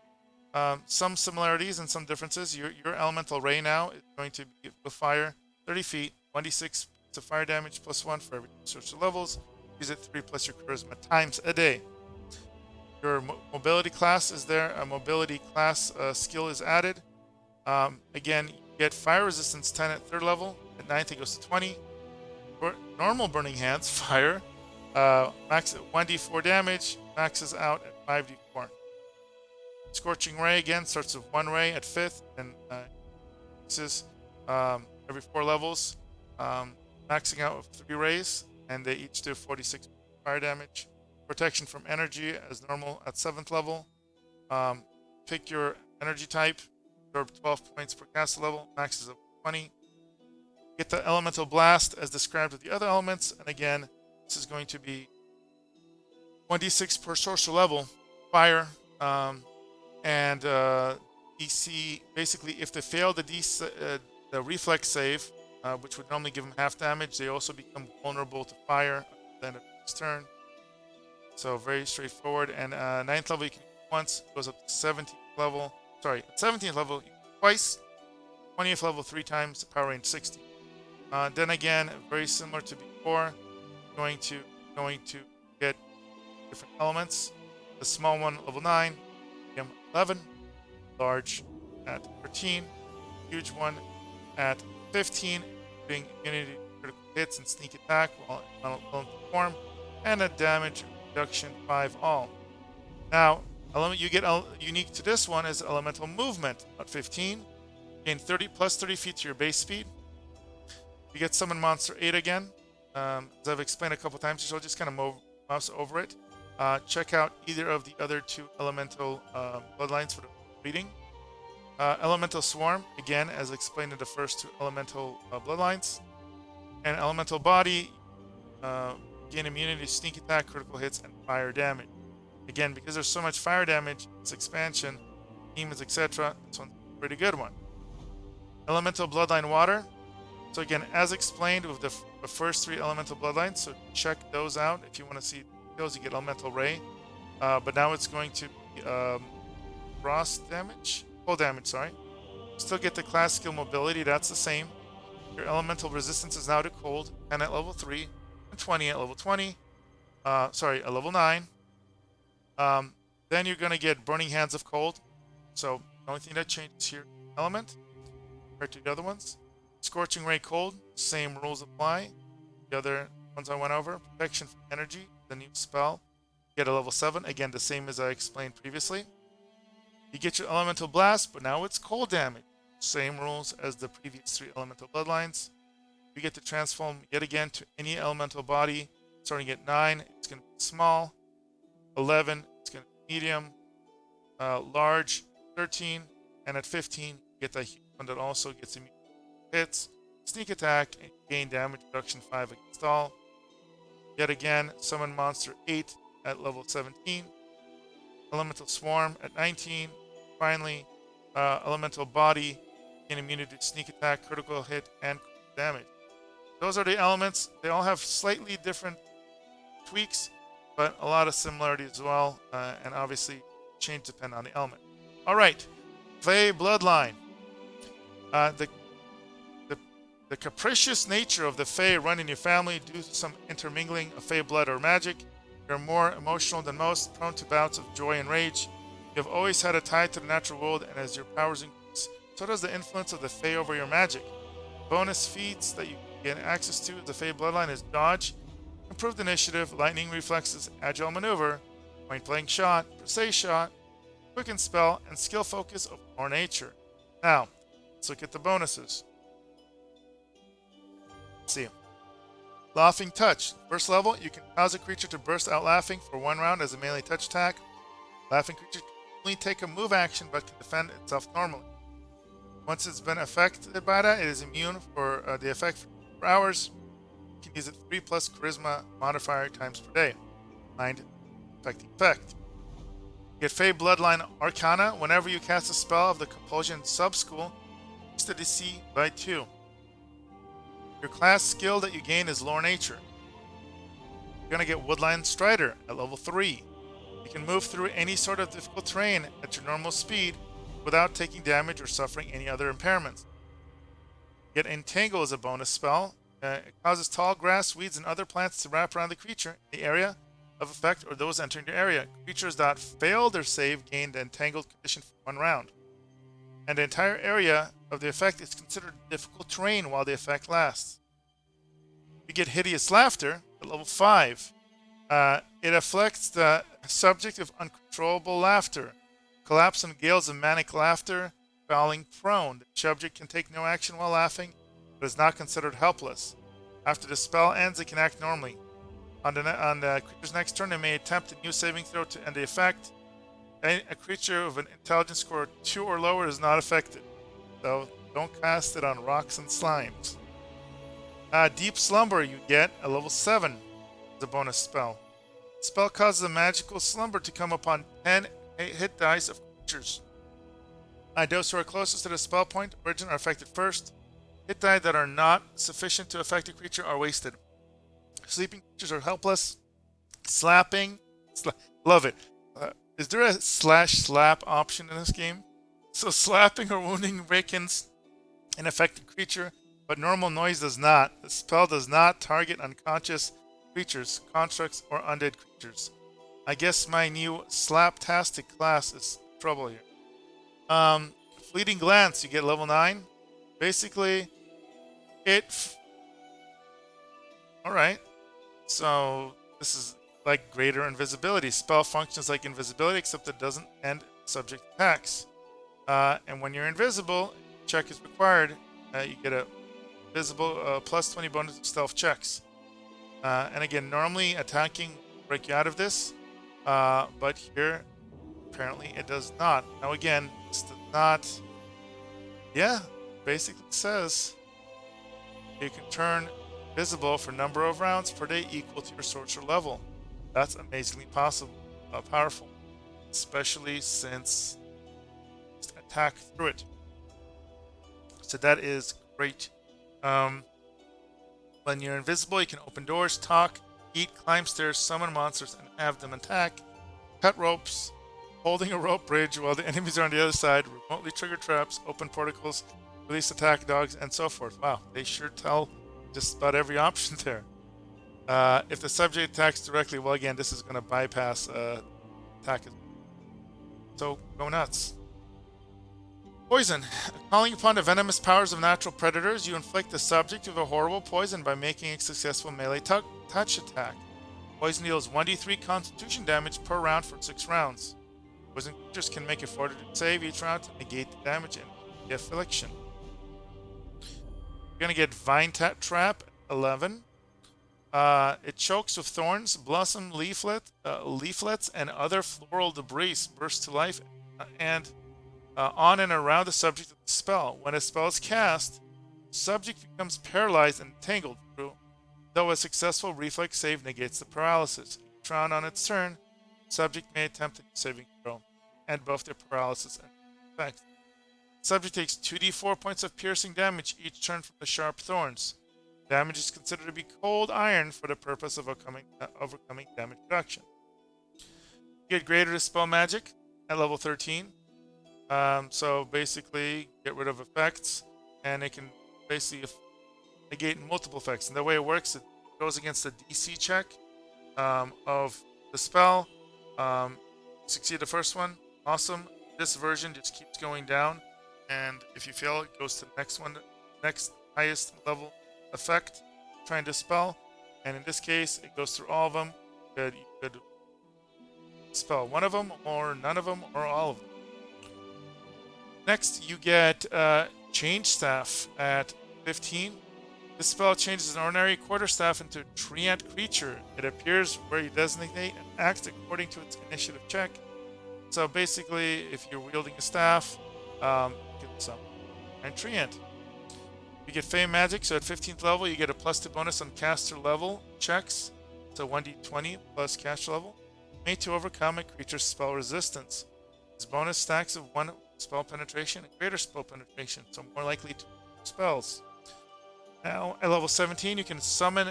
Some similarities and some differences. Your elemental ray now is going to be with fire, 30 feet, 1d6 to fire damage plus 1 for every sorcerer levels. Use it 3 plus your charisma times a day. Your mobility class is there. A mobility class skill is added. Again, you get fire resistance 10 at 3rd level. At 9th, it goes to 20. Normal Burning Hands, fire, max at 1d4 damage, maxes out at 5d4. Scorching Ray again starts with 1 ray at 5th and maxes every 4 levels, maxing out with 3 rays, and they each do 46 fire damage. Protection from energy as normal at 7th level. Pick your energy type, absorb 12 points per caster level, maxes at 20. Get the Elemental Blast as described with the other elements, and again, this is going to be 1d6 per sorcerer level, fire, and DC. Basically, if they fail the reflex save, which would normally give them half damage, they also become vulnerable to fire at the end of next turn. So very straightforward. And 9th level you can once, goes up to 17th level. Sorry, at 17th level twice, 20th level 3 times, power range 60. Then again, very similar to before, going to get different elements. The small one, level 9, medium 11, large at 13, huge one at 15, doing immunity to critical hits and sneak attack while in elemental form, and a damage reduction 5 all. Now, element you get unique to this one is elemental movement at 15, gain 30 plus 30 feet to your base speed. You get Summon Monster 8 again. As I've explained a couple times, so I'll just kind of mouse over it. Check out either of the other 2 elemental bloodlines for the reading. Elemental Swarm, again, as explained in the first 2 elemental bloodlines. And Elemental Body, gain immunity to sneak attack, critical hits, and fire damage. Again, because there's so much fire damage, it's expansion, demons, etc. This one's pretty good one. Elemental Bloodline Water. So again, as explained with the first 3 Elemental Bloodlines, so check those out if you want to see those. You get Elemental Ray, but now it's going to be frost damage, cold damage, sorry. Still get the class skill mobility, that's the same. Your elemental resistance is now to cold, 10 at level 3, and 20 at level 20. At level 9. Then you're going to get Burning Hands of Cold. So the only thing that changes here, element, compared to the other ones. Scorching Ray Cold, same rules apply. The other ones I went over. Protection from Energy, the new spell. You get a level 7, again the same as I explained previously. You get your Elemental Blast, but now it's cold damage. Same rules as the previous 3 Elemental Bloodlines. You get to transform yet again to any elemental body. Starting at 9, it's going to be small. 11, it's going to be medium. Large, 13. And at 15, you get that huge one that also gets immune hits, sneak attack, and gain damage reduction 5 against all. Yet again, summon monster 8 at level 17. Elemental Swarm at 19. Finally, Elemental Body, gain immunity to sneak attack, critical hit, and damage. Those are the elements. They all have slightly different tweaks, but a lot of similarity as well, and obviously change depend on the element. All right, Fey Bloodline. The capricious nature of the Fey run in your family due to some intermingling of Fey blood or magic. You're more emotional than most, prone to bouts of joy and rage. You have always had a tie to the natural world, and as your powers increase, so does the influence of the Fey over your magic. Bonus feats that you get access to with the Fey Bloodline is Dodge, Improved Initiative, Lightning Reflexes, Agile Maneuver, Point Blank Shot, Precise Shot, Quicken Spell, and Skill Focus of More Nature. Now, let's look at the bonuses. Let's see. Laughing Touch. First level, you can cause a creature to burst out laughing for 1 round as a melee touch attack. Laughing creature can only take a move action but can defend itself normally. Once it's been affected by that, it is immune for the effect for 4 hours. You can use it 3 plus Charisma modifier times per day. Mind affecting effect. You get Fey Bloodline Arcana. Whenever you cast a spell of the Compulsion subschool, increase the DC by 2. Your class skill that you gain is Lore Nature. You're going to get Woodline Strider at level 3. You can move through any sort of difficult terrain at your normal speed without taking damage or suffering any other impairments. Get Entangle as a bonus spell. It causes tall grass, weeds, and other plants to wrap around the creature in the area of effect or those entering your area. Creatures that fail their save gain the Entangled condition for 1 round. And the entire area of the effect is considered difficult terrain while the effect lasts. You get Hideous Laughter at level 5. It afflicts the subject of uncontrollable laughter. Collapse and gales of manic laughter, falling prone. The subject can take no action while laughing, but is not considered helpless. After the spell ends, it can act normally. On the creature's next turn, it may attempt a new saving throw to end the effect. A creature with an intelligence score of 2 or lower is not affected, so don't cast it on rocks and slimes. Deep Slumber you get at level 7 as a bonus spell. The spell causes a magical slumber to come upon 10 hit dice of creatures. Those who are closest to the spell point origin are affected first. Hit die that are not sufficient to affect a creature are wasted. Sleeping creatures are helpless. Slapping, love it. Is there a /slap option in this game? So slapping or wounding awakens an affected creature, but normal noise does not. The spell does not target unconscious creatures, constructs, or undead creatures. I guess my new slaptastic class is trouble here. Fleeting Glance, you get level 9. Basically, Alright. So, this is like greater invisibility. Spell functions like invisibility, except it doesn't end subject attacks. And when you're invisible, check is required. You get a visible plus 20 bonus of stealth checks. And again, normally attacking will break you out of this, but here apparently it does not. Now again, this does not. Yeah, basically says you can turn visible for number of rounds per day equal to your sorcerer level. That's amazingly powerful, especially since just attack through it. So that is great. When you're invisible, you can open doors, talk, eat, climb stairs, summon monsters, and have them attack. Cut ropes, holding a rope bridge while the enemies are on the other side, remotely trigger traps, open portals, release attack dogs, and so forth. Wow, they sure tell just about every option there. If the subject attacks directly, well, again, this is going to bypass attack. So go nuts. Poison. Calling upon the venomous powers of natural predators, you inflict the subject with a horrible poison by making a successful melee touch attack. Poison deals 1d3 constitution damage per round for 6 rounds. Poison creatures can make a fortitude save each round to negate the damage and the affliction. You're going to get Vine Trap 11. It chokes with thorns, blossom leaflets, and other floral debris burst to life and on and around the subject of the spell. When a spell is cast, the subject becomes paralyzed and entangled through, though a successful reflex save negates the paralysis. Each round on its turn, the subject may attempt a saving throw, and both their paralysis and effect. The subject takes 2d4 points of piercing damage each turn from the sharp thorns. Damage is considered to be cold iron for the purpose of overcoming damage reduction. You get greater dispel magic at level 13. So basically, get rid of effects, and it can basically negate multiple effects. And the way it works, it goes against the DC check of the spell. Succeed the first one, awesome. This version just keeps going down, and if you fail, it goes to the next one, next highest level effect, trying to dispel. And in this case, it goes through all of them. You could spell one of them, or none of them, or all of them. Next, you get Change Staff at 15. This spell changes an ordinary quarterstaff into a treant creature. It appears where you designate and acts according to its initiative check. So basically, if you're wielding a staff, you can summon and treant. You get Fey Magic, so at 15th level, you get a +2 bonus on caster level checks. So 1d20 plus caster level. Made to overcome a creature's spell resistance. This bonus stacks of 1 spell penetration and greater spell penetration, so more likely to spells. Now, at level 17, you can summon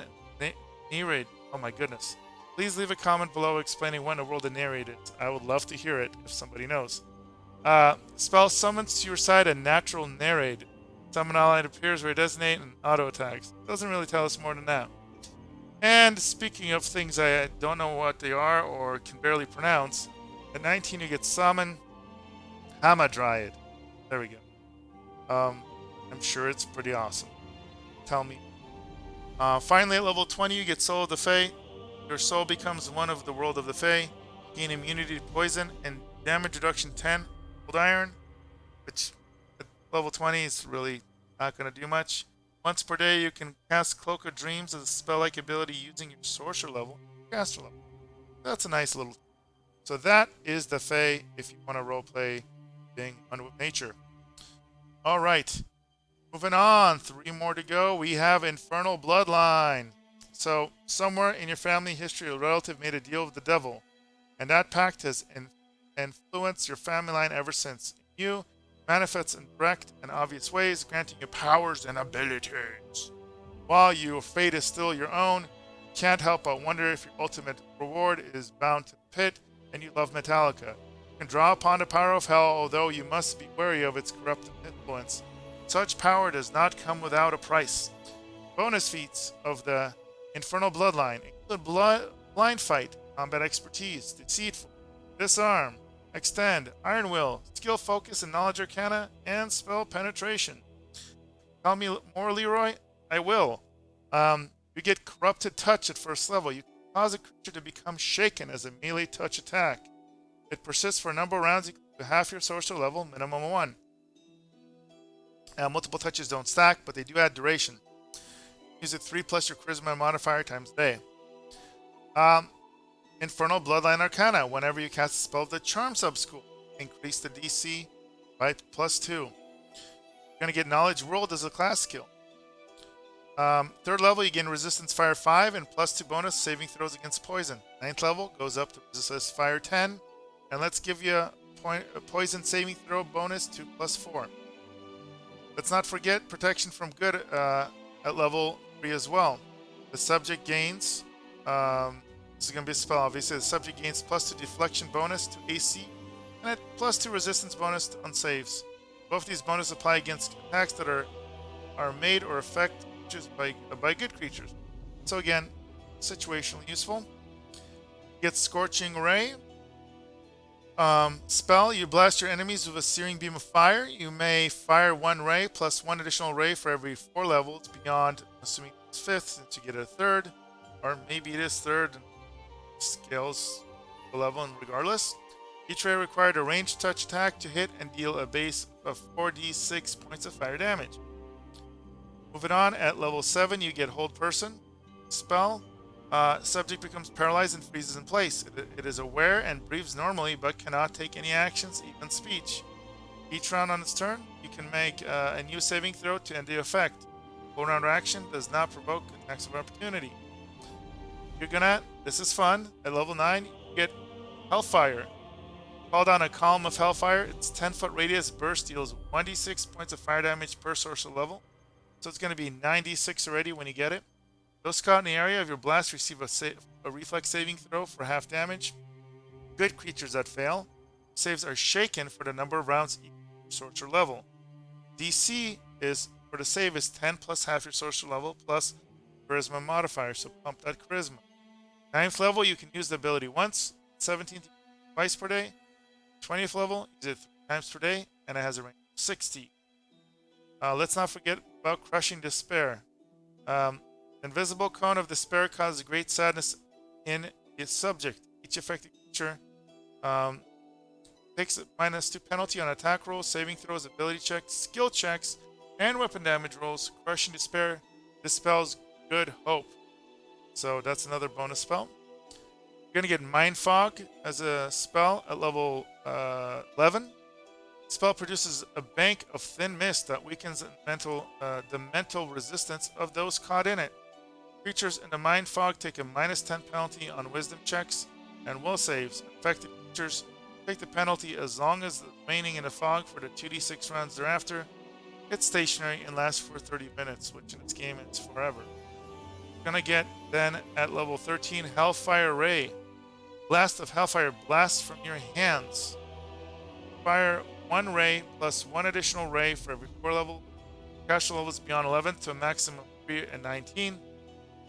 narrate. Oh my goodness. Please leave a comment below explaining when the world of narrate is. I would love to hear it if somebody knows. Spell summons to your side a natural narrate. Summon ally appears where it designate and auto attacks. Doesn't really tell us more than that. And speaking of things I don't know what they are or can barely pronounce, at 19 you get summon Hamadryad. There we go. I'm sure it's pretty awesome. Tell me. Finally, at level 20, you get Soul of the Fae. Your soul becomes one of the world of the Fae. Gain immunity to poison and damage reduction 10. Cold iron, which at level 20 is really not going to do much. Once per day, you can cast Cloak of Dreams as a spell-like ability using your sorcerer level, caster level. That's a nice little. So that is the Fae if you want to roleplay being one with nature. All right, moving on. 3 more to go. We have Infernal Bloodline. So somewhere in your family history, a relative made a deal with the devil, and that pact has influenced your family line ever since. You manifests in direct and obvious ways, granting you powers and abilities. While your fate is still your own, you can't help but wonder if your ultimate reward is bound to the pit and you love Metallica. You can draw upon the power of hell, although you must be wary of its corrupting influence. Such power does not come without a price. Bonus feats of the Infernal Bloodline include blind fight, combat expertise, deceitful, disarm, extend, iron will, skill focus and knowledge arcana, and spell penetration. Tell me more, Leeroy? I will. You get corrupted touch at first level. You can cause a creature to become shaken as a melee touch attack. It persists for a number of rounds equal to half your sorcerer level, minimum of 1. Multiple touches don't stack, but they do add duration. Use it 3 plus your charisma modifier times a day. Infernal Bloodline Arcana. Whenever you cast a spell of the Charm Sub-School, increase the DC by +2. You're going to get Knowledge rolled as a class skill. 3rd level, you gain Resistance Fire 5 and +2 bonus saving throws against poison. 9th level goes up to Resistance Fire 10. And let's give you a poison saving throw bonus to +4. Let's not forget protection from good at level 3 as well. The subject gains, this is going to be a spell obviously, the subject gains +2 deflection bonus to AC and a +2 resistance bonus on saves. Both these bonuses apply against attacks that are made or affect creatures by good creatures. So again, situationally useful. Get Scorching Ray. Spell, you blast your enemies with a searing beam of fire. You may fire 1 ray plus 1 additional ray for every 4 levels beyond, assuming it's 5th, since you get a 3rd, or maybe it is 3rd, and scales the level and regardless. Each ray required a ranged touch attack to hit and deal a base of 4d6 points of fire damage. Moving on, at level 7 you get Hold Person. Spell, subject becomes paralyzed and freezes in place. It is aware and breathes normally but cannot take any actions, even speech. Each round on its turn, you can make a new saving throw to end the effect. Full round action does not provoke attacks of opportunity. You're gonna, this is fun, at level 9 you get Hellfire. Call down a column of Hellfire. Its 10-foot radius burst deals 1d6 points of fire damage per sorcerer level. So it's going to be 9d6 already when you get it. Those caught in the area of your blast receive a reflex saving throw for half damage. Good creatures that fail, saves are shaken for the number of rounds equal to your sorcerer level. DC is for the save is 10 plus half your sorcerer level plus charisma modifier, so pump that charisma. 9th level, you can use the ability once. 17th, twice per day. 20th level, use it 3 times per day, and it has a range of 60. Let's not forget about Crushing Despair. Invisible Cone of Despair causes great sadness in its subject. Each affected creature takes a -2 penalty on attack rolls, saving throws, ability checks, skill checks, and weapon damage rolls. Crushing Despair dispels Good Hope. So that's another bonus spell. You're going to get Mind Fog as a spell at level 11. The spell produces a bank of thin mist that weakens the mental resistance of those caught in it. Creatures in the Mind Fog take a -10 penalty on wisdom checks and will saves. Affected creatures take the penalty as long as remaining in the fog for the 2d6 rounds thereafter. It's stationary and lasts for 30 minutes, which in this game is forever. You're going to get then at level 13 Hellfire Ray. Blast of Hellfire blasts from your hands. Fire 1 ray plus 1 additional ray for every 4 level. Caster levels beyond 11 to a maximum of 3 and 19.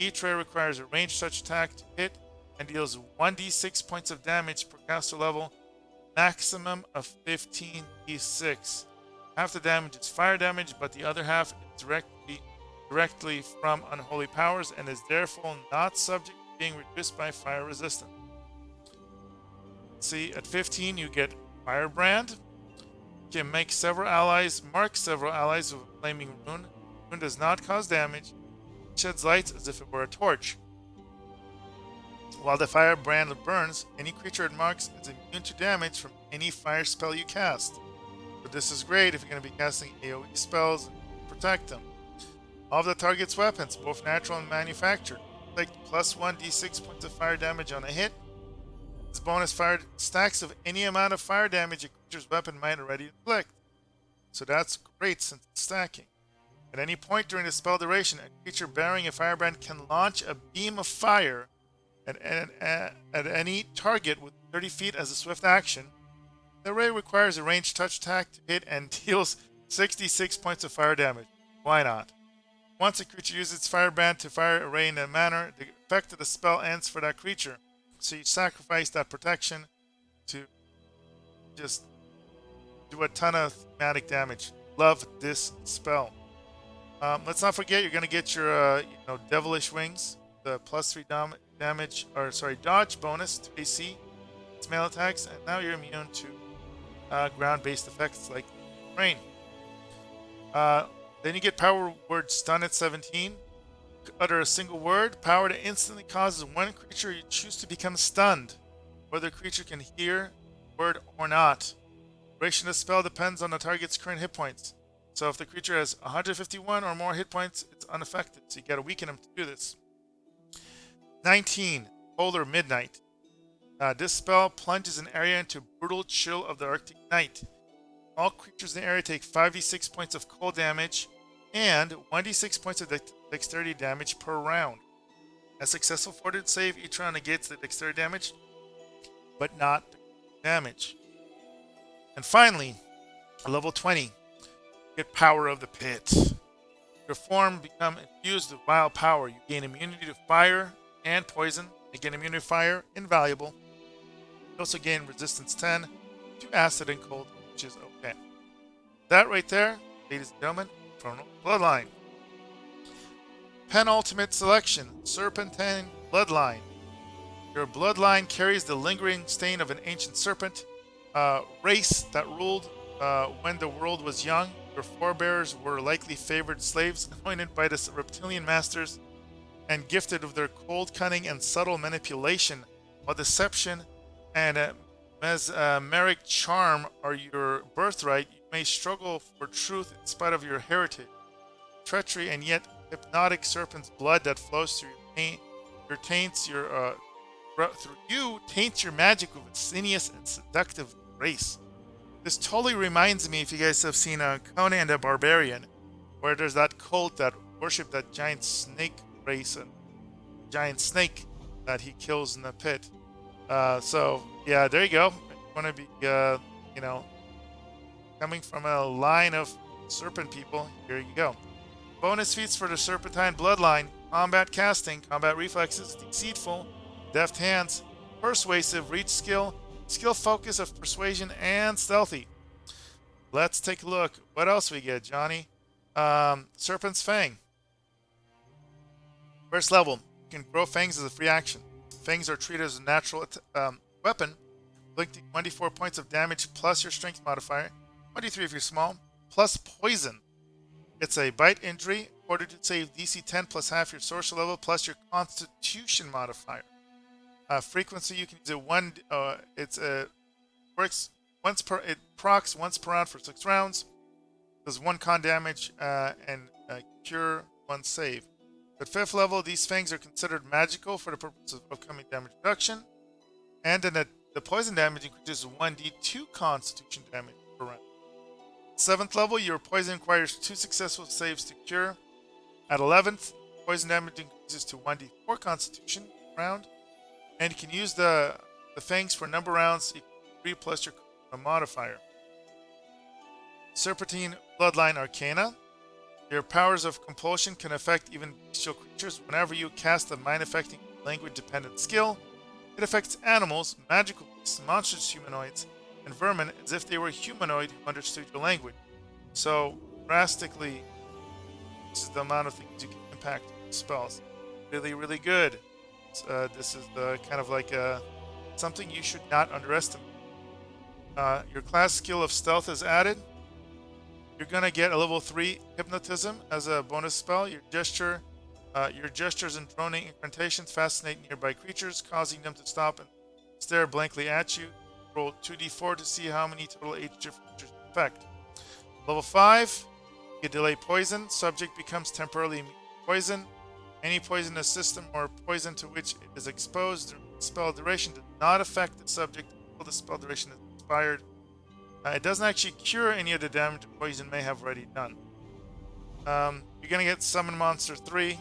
Each ray requires a ranged touch attack to hit and deals 1d6 points of damage per caster level, maximum of 15d6. Half the damage is fire damage, but the other half is directly from unholy powers and is therefore not subject to being reduced by fire resistance. See, at 15 you get Firebrand. You can mark several allies with a flaming rune. The rune does not cause damage. It sheds light as if it were a torch. While the Firebrand burns, any creature it marks is immune to damage from any fire spell you cast. But this is great if you're going to be casting AoE spells and protect them. All of the target's weapons, both natural and manufactured, inflict +1 d6 points of fire damage on a hit. This bonus fired stacks of any amount of fire damage a creature's weapon might already inflict. So that's great since it's stacking. At any point during the spell duration, a creature bearing a firebrand can launch a beam of fire at any target with 30 feet as a swift action. The ray requires a ranged touch attack to hit and deals 66 points of fire damage. Why not? Once a creature uses its firebrand to fire a ray in that manner, the effect of the spell ends for that creature. So you sacrifice that protection to just do a ton of thematic damage. Love this spell. Let's not forget you're going to get your Devilish Wings, the +3 dodge bonus to AC, its melee attacks, and now you're immune to ground-based effects like rain. Then you get Power Word Stun at 17. Utter a single word. Power that instantly causes one creature you choose to become stunned, whether the creature can hear the word or not. Duration of the spell depends on the target's current hit points. So if the creature has 151 or more hit points, it's unaffected. So you gotta weaken him to do this. 19. Polar Midnight. This spell plunges an area into brutal chill of the Arctic night. all creatures in the area take 5d6 points of cold damage and 1d6 points of dexterity damage per round. A successful fortitude save each round negates the dexterity damage, but not damage. And finally, at level 20, get Power of the Pit. Your form become infused with vile power. You gain immunity to fire and poison. Again, immunity to fire, invaluable. You also gain resistance 10 to acid and cold, which is okay. That right there, ladies and gentlemen, Infernal Bloodline. Penultimate selection, Serpentine Bloodline. Your bloodline carries the lingering stain of an ancient serpent race that ruled when the world was young. Your forebears were likely favored slaves, anointed by the reptilian masters and gifted with their cold cunning and subtle manipulation, while deception and mesmeric charm are your birthright. You may struggle for truth in spite of your heritage. Treachery and yet hypnotic serpent's blood that flows through through you taints your magic with a sinuous and seductive grace. This totally reminds me, if you guys have seen Conan the Barbarian, where there's that cult that worship that giant snake race and giant snake that he kills in the pit. So yeah, there you go. You want to be, coming from a line of serpent people. Here you go. Bonus feats for the Serpentine Bloodline: combat casting, combat reflexes, deceitful, deft hands, persuasive, reach skill, skill focus of persuasion, and stealthy. Let's take a look. What else we get, Johnny? Serpent's Fang. First level, you can grow fangs as a free action. Fangs are treated as a natural weapon, inflicting 1d4 points of damage plus your strength modifier, 1d3 if you're small, plus poison. It's a bite injury, fortitude save DC 10 plus half your sorcerer level plus your constitution modifier. Frequency, you can use it works once per, it procs once per round for 6 rounds. Does 1 con damage and cure 1 save. At 5th level, these fangs are considered magical for the purpose of upcoming damage reduction. And then the poison damage increases 1d2 constitution damage per round. 7th level, your poison requires 2 successful saves to cure. At 11th, poison damage increases to 1d4 constitution per round. And you can use the fangs for number rounds equal to 3 plus your modifier. Serpentine Bloodline Arcana. Your powers of compulsion can affect even bestial creatures. Whenever you cast a mind-affecting language-dependent skill, it affects animals, magical beasts, monsters, humanoids, and vermin as if they were humanoid who understood your language. So, drastically, this is the amount of things you can impact with spells. Really, really good. This is kind of like something you should not underestimate. Your class skill of stealth is added. You're gonna get a level 3 hypnotism as a bonus spell. Your gestures and droning incantations fascinate nearby creatures, causing them to stop and stare blankly at you. Roll 2d4 to see how many total creatures affect. Level 5, you delay poison. Subject becomes temporarily immune to poison. Any poisonous system or poison to which it is exposed during the spell duration does not affect the subject until the spell duration is expired. It doesn't actually cure any of the damage the poison may have already done. You're going to get Summon Monster 3,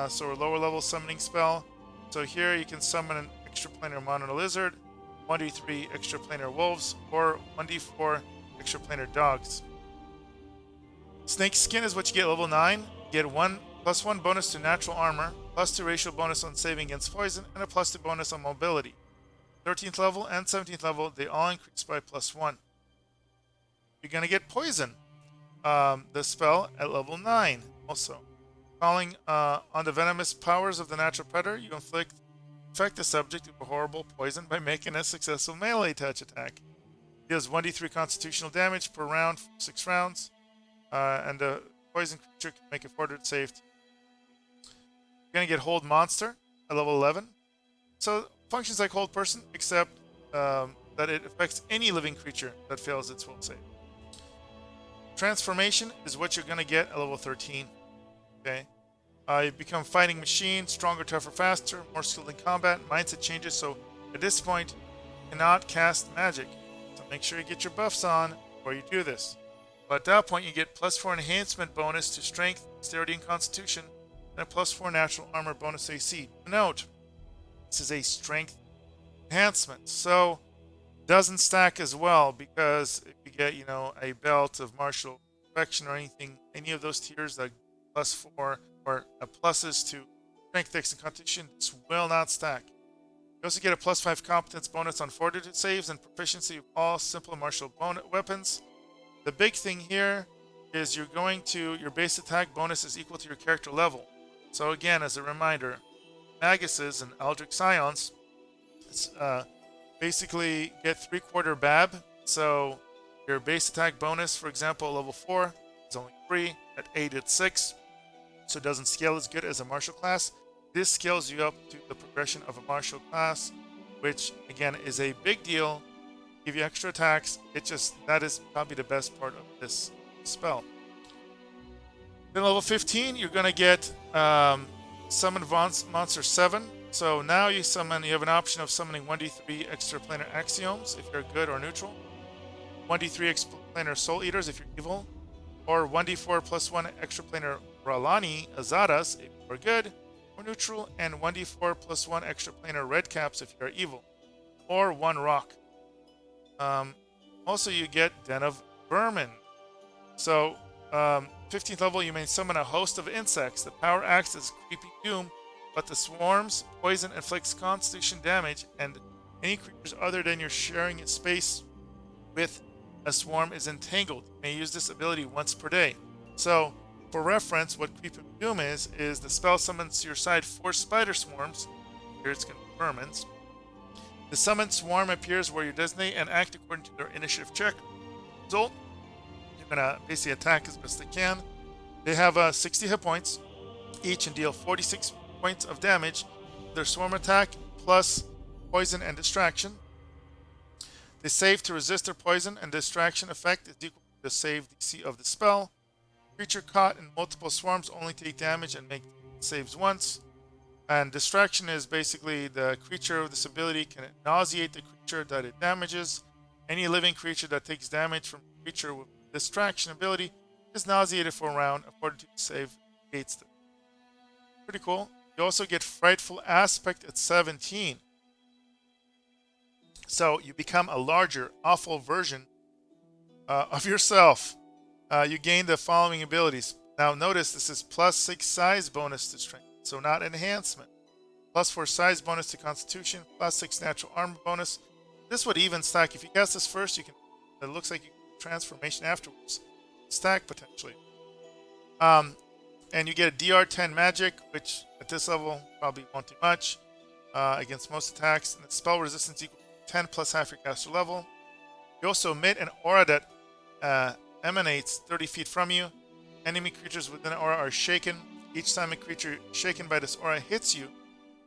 so a lower level summoning spell. So here you can summon an extraplanar monitor lizard, 1d3 extraplanar wolves, or 1d4 extraplanar dogs. Snake Skin is what you get level 9. You get +1 bonus to natural armor, +2 racial bonus on saving against poison, and a +2 bonus on mobility. 13th level and 17th level, they all increase by +1. You're going to get Poison, the spell, at level 9 also. Calling on the venomous powers of the natural predator, you infect the subject with a horrible poison by making a successful melee touch attack. It deals 1d3 constitutional damage per round for 6 rounds, and the poison creature can make a fortitude save. You're going to get Hold Monster at level 11. So functions like Hold Person, except that it affects any living creature that fails its will save. Transformation is what you're going to get at level 13. Okay, you become Fighting Machine, stronger, tougher, faster, more skilled in combat. Mindset changes, so at this point, you cannot cast magic. So make sure you get your buffs on, or before you do this. But at that point, you get +4 enhancement bonus to strength, dexterity, and constitution, and a +4 natural armor bonus to AC. Note, this is a strength enhancement, so it doesn't stack as well, because if you get, a belt of martial perfection or anything, any of those tiers that +4 or pluses to strength, dex, and constitution, this will not stack. You also get a +5 competence bonus on fortitude saves and proficiency of all simple martial weapons. The big thing here is your base attack bonus is equal to your character level. So again, as a reminder, Maguses and Eldritch Scions basically get 3/4 BAB. So your base attack bonus, for example, level 4 is only 3. At 8 it's 6. So it doesn't scale as good as a martial class. This scales you up to the progression of a martial class, which again is a big deal. Give you extra attacks. That is probably the best part of this spell. Then level 15, you're gonna get Summon Monster 7. So now you have an option of summoning 1d3 extraplanar axioms if you're good or neutral, 1d3 extraplanar soul eaters if you're evil, or 1d4 +1 extraplanar Ralani Azadas if you're good or neutral, and 1d4 +1 extraplanar red caps if you're evil, or 1 rock. Also, you get Den of Vermin. So, 15th level, you may summon a host of insects. The power acts as creepy doom, but the swarm's poison inflicts constitution damage, and any creatures other than you're sharing space with a swarm is entangled. You may use this ability once per day. So, for reference, what creepy doom is the spell summons to your side 4 spider swarms. Here it's going to be vermins. The summoned swarm appears where you designate and act according to their initiative check. Result, you're going to basically attack as best they can. They have 60 hit points each and deal 46 points of damage. Their swarm attack plus poison and distraction. They save to resist their poison, and distraction effect is equal to the save DC of the spell. Creature caught in multiple swarms only take damage and make saves once. And distraction is basically the creature with this ability can nauseate the creature that it damages. Any living creature that takes damage from a creature with distraction ability is nauseated for a round. A fortitude save negates them. Pretty cool. You also get Frightful Aspect at 17. So you become a larger, awful version of yourself. You gain the following abilities. Now notice this is +6 size bonus to strength. So not enhancement. +4 size bonus to constitution, +6 natural armor bonus. This would even stack. If you cast this first, it looks like you can transformation afterwards. Stack potentially. And you get a DR10 magic, which at this level probably won't do much against most attacks. And the spell resistance equal to 10 plus half your caster level. You also emit an aura that emanates 30 feet from you. Enemy creatures within the aura are shaken. Each time a creature shaken by this aura hits you,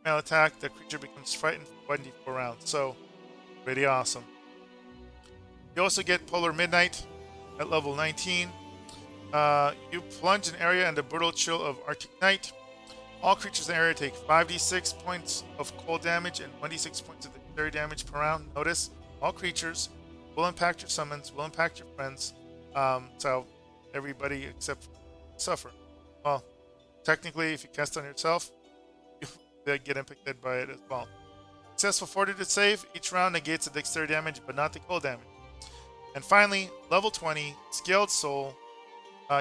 while attack, the creature becomes frightened for 1d4 rounds. So, pretty awesome. You also get Polar Midnight at level 19. You plunge an area in the brutal chill of Arctic night. All creatures in the area take 5d6 points of cold damage and 1d6 points of dexterity damage per round. Notice, all creatures will impact your summons, will impact your friends. So, everybody except suffer. Well, technically, if you cast on yourself, you get impacted by it as well. Successful fortitude save. Each round negates the dexterity damage, but not the cold damage. And finally, level 20, Scaled Soul.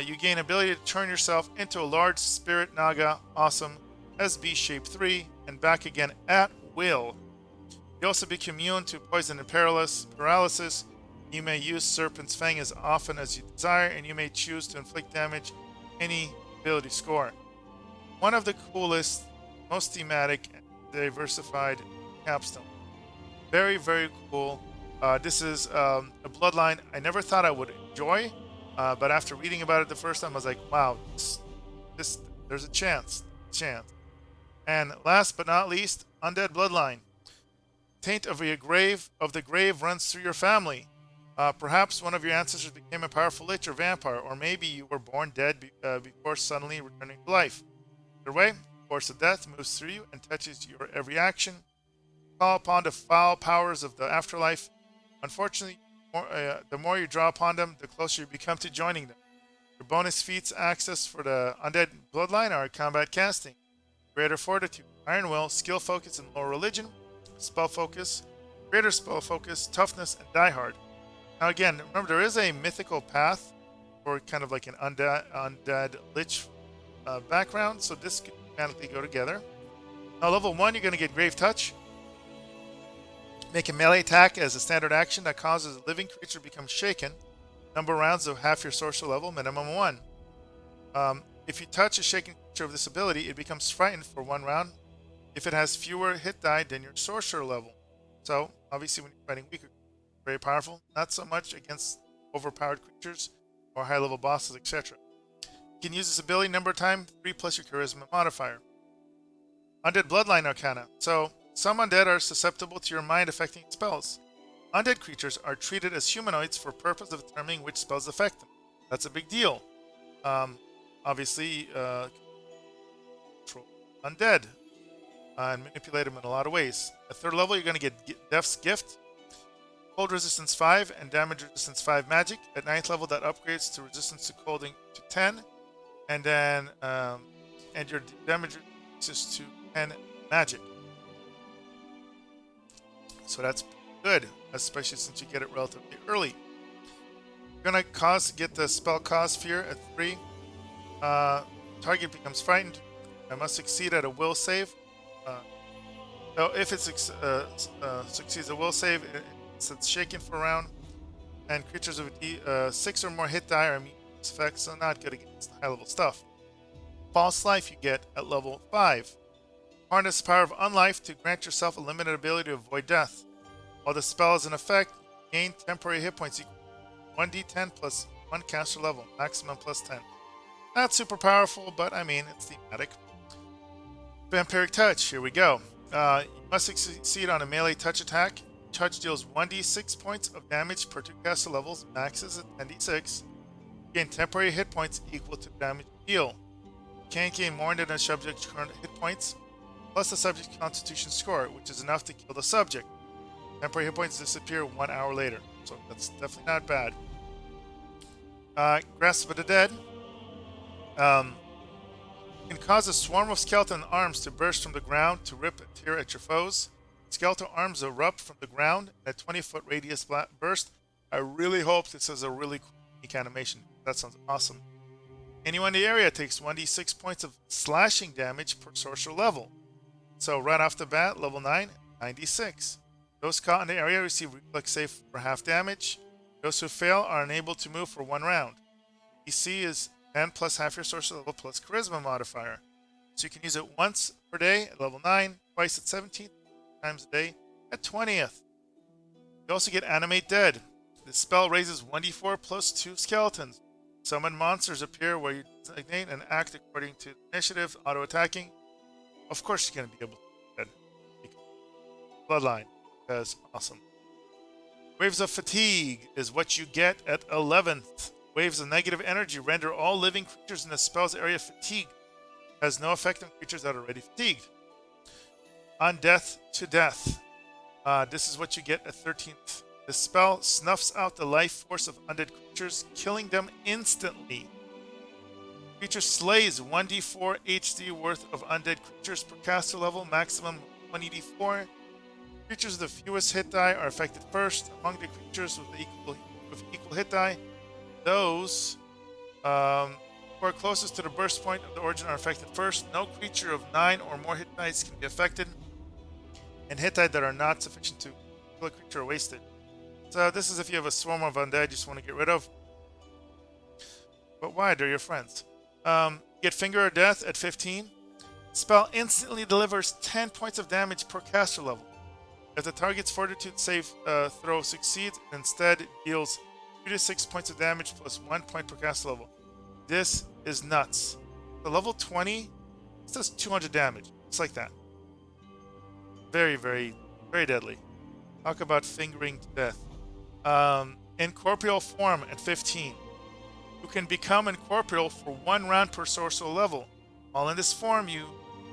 You gain ability to turn yourself into a large spirit naga, awesome, SB shape 3, and back again at will. You also become immune to poison and paralysis. You may use Serpent's Fang as often as you desire, and you may choose to inflict damage any ability score. One of the coolest, most thematic, and diversified capstone. Very, very cool. This is a Bloodline I never thought I would enjoy, but after reading about it the first time, I was like, wow, this there's a chance. And last but not least, Undead Bloodline. Taint of the grave runs through your family. Perhaps one of your ancestors became a powerful lich or vampire, or maybe you were born dead before suddenly returning to life. Either way, the force of death moves through you and touches your every action. Call upon the foul powers of the afterlife. Unfortunately, the more you draw upon them, the closer you become to joining them. Your bonus feats access for the Undead Bloodline are combat casting, greater fortitude, iron will, skill focus, and low religion, spell focus, greater spell focus, toughness, and die hard. Now again, remember there is a mythical path for kind of like an undead lich background, so this could mechanically go together. Now level 1, you're going to get Grave Touch. Make a melee attack as a standard action that causes a living creature to become shaken. Number of rounds of half your sorcerer level, minimum 1. If you touch a shaken creature of this ability, it becomes frightened for 1 round if it has fewer hit die than your sorcerer level. So, obviously when you're fighting weaker, very powerful. Not so much against overpowered creatures or high level bosses, etc. You can use this ability number of time, 3 plus your charisma modifier. Undead Bloodline Arcana. So, some undead are susceptible to your mind affecting spells. Undead creatures are treated as humanoids for purpose of determining which spells affect them. That's a big deal. Obviously, control undead and manipulate them in a lot of ways. At 3rd level, you're going to get Death's Gift, Cold Resistance 5, and Damage Resistance 5 magic. At 9th level, that upgrades to Resistance to Colding to 10, and then and your damage resistance to 10 magic. So that's good, especially since you get it relatively early. You're gonna get the spell cause fear at 3. Target becomes frightened. I must succeed at a will save. So if it succeeds a will save, it's shaken for a round. And creatures with 6 or more hit die are immune to this effect, so not good against high level stuff. False life you get at level 5. Harness the power of unlife to grant yourself a limited ability to avoid death. While the spell is in effect, you gain temporary hit points equal to 1d10 plus 1 caster level, maximum plus 10. Not super powerful, but I mean, it's thematic. Vampiric Touch, here we go. You must succeed on a melee touch attack. Touch deals 1d6 points of damage per 2 caster levels, maxes at 10d6. You gain temporary hit points equal to damage deal. You can't gain more than a subject's current hit points, plus the subject's constitution score, which is enough to kill the subject. Temporary hit points disappear 1 hour later, so that's definitely not bad. Grasp of the Dead. Can cause a swarm of skeleton arms to burst from the ground to rip and tear at your foes. Skeletal arms erupt from the ground in a 20-foot radius burst. I really hope this is a really cool unique animation. That sounds awesome. Anyone in the area takes 1d6 points of slashing damage per sorcerer level. So right off the bat, level 9, 96. Those caught in the area receive reflex save for half damage. Those who fail are unable to move for 1 round. DC is 10 plus half your sorcerer level plus charisma modifier. So you can use it once per day at level 9, twice at 17th, times a day at 20th. You also get Animate Dead. This spell raises 1d4 plus 2 skeletons. Summon monsters appear where you designate and act according to initiative, auto-attacking. Of course you're going to be able to do that. Bloodline. That's awesome. Waves of Fatigue is what you get at 11th. Waves of negative energy render all living creatures in the spell's area fatigued. Has no effect on creatures that are already fatigued. On Death to Death. This is what you get at 13th. The spell snuffs out the life force of undead creatures, killing them instantly. Creature slays 1d4 HD worth of undead creatures per caster level, maximum 1d4. Creatures with the fewest hit die are affected first. Among the creatures with equal hit die, those who are closest to the burst point of the origin are affected first. No creature of 9 or more hit dice can be affected, and hit die that are not sufficient to kill a creature are wasted. So this is if you have a swarm of undead you just want to get rid of. But why? They're your friends. Get Finger of Death at 15. Spell instantly delivers 10 points of damage per caster level. If the target's fortitude save throw succeeds, it instead deals 2 to 6 points of damage plus 1 point per caster level. This is nuts. The level 20, this does 200 damage. It's like that. Very, very, very deadly. Talk about fingering to death. Incorporeal form at 15. You can become incorporeal for 1 round per sorcerer level. While in this form, you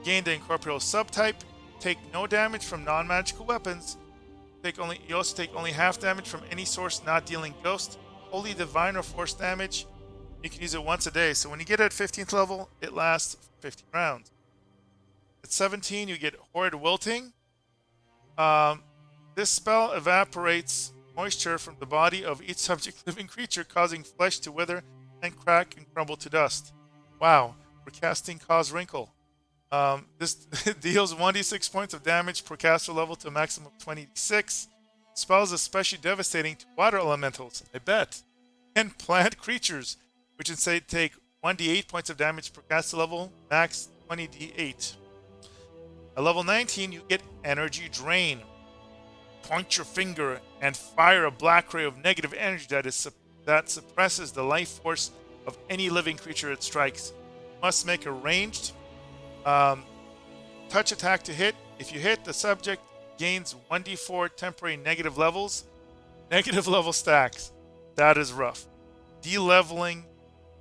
gain the incorporeal subtype, take no damage from non-magical weapons, You also take only half damage from any source not dealing ghost, holy, divine, or force damage. You can use it once a day. So when you get at 15th level, it lasts 15 rounds. At 17, you get Horrid Wilting. This spell evaporates moisture from the body of each subject living creature, causing flesh to wither and crack and crumble to dust. Wow, we're casting Cause Wrinkle. This deals 1d6 points of damage per caster level to a maximum of 26. Spell is especially devastating to water elementals, I bet, and plant creatures, which instead take 1d8 points of damage per caster level, max 20d8. At level 19, you get Energy Drain. Point your finger and fire a black ray of negative energy that suppresses the life force of any living creature it strikes. You must make a ranged touch attack to hit. If you hit, the subject gains 1d4 temporary negative levels. Negative level stacks. That is rough. De-leveling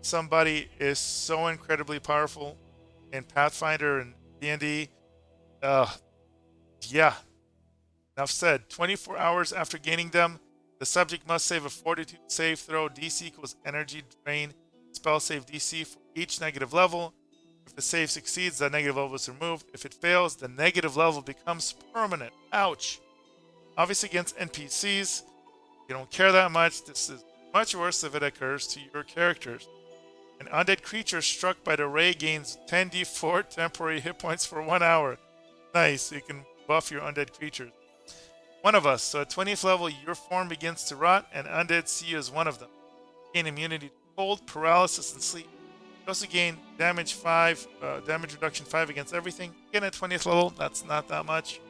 somebody is so incredibly powerful in Pathfinder and D&D. Yeah. Enough said. 24 hours after gaining them, the subject must save a fortitude save throw. DC equals energy drain. Spell save DC for each negative level. If the save succeeds, the negative level is removed. If it fails, the negative level becomes permanent. Ouch. Obviously against NPCs, you don't care that much. This is much worse if it occurs to your characters. An undead creature struck by the ray gains 10d4 temporary hit points for 1 hour. Nice, you can buff your undead creatures. One of us, so at 20th level, your form begins to rot, and undead see you as one of them. Gain immunity to cold, paralysis, and sleep. You also gain damage damage reduction 5 against everything. Again, at 20th level, that's not that much.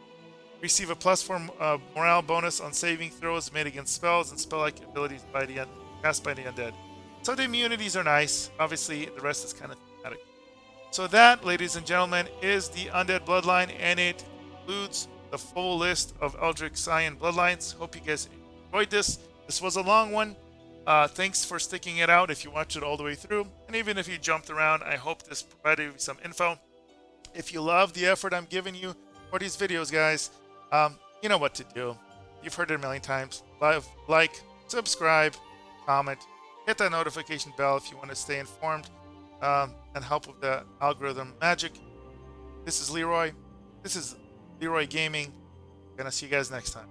Receive a +4 morale bonus on saving throws made against spells and spell-like abilities cast by the undead. So the immunities are nice. Obviously, the rest is kind of thematic. So that, ladies and gentlemen, is the Undead Bloodline, and it includes the full list of Eldritch Scion Bloodlines. Hope you guys enjoyed this. This was a long one. Thanks for sticking it out if you watched it all the way through. And even if you jumped around, I hope this provided you some info. If you love the effort I'm giving you for these videos, guys, you know what to do. You've heard it a million times. Like, subscribe, comment, hit that notification bell if you want to stay informed and help with the algorithm magic. This is Leeroy. This is Leeroy Gaming. Gonna see you guys next time.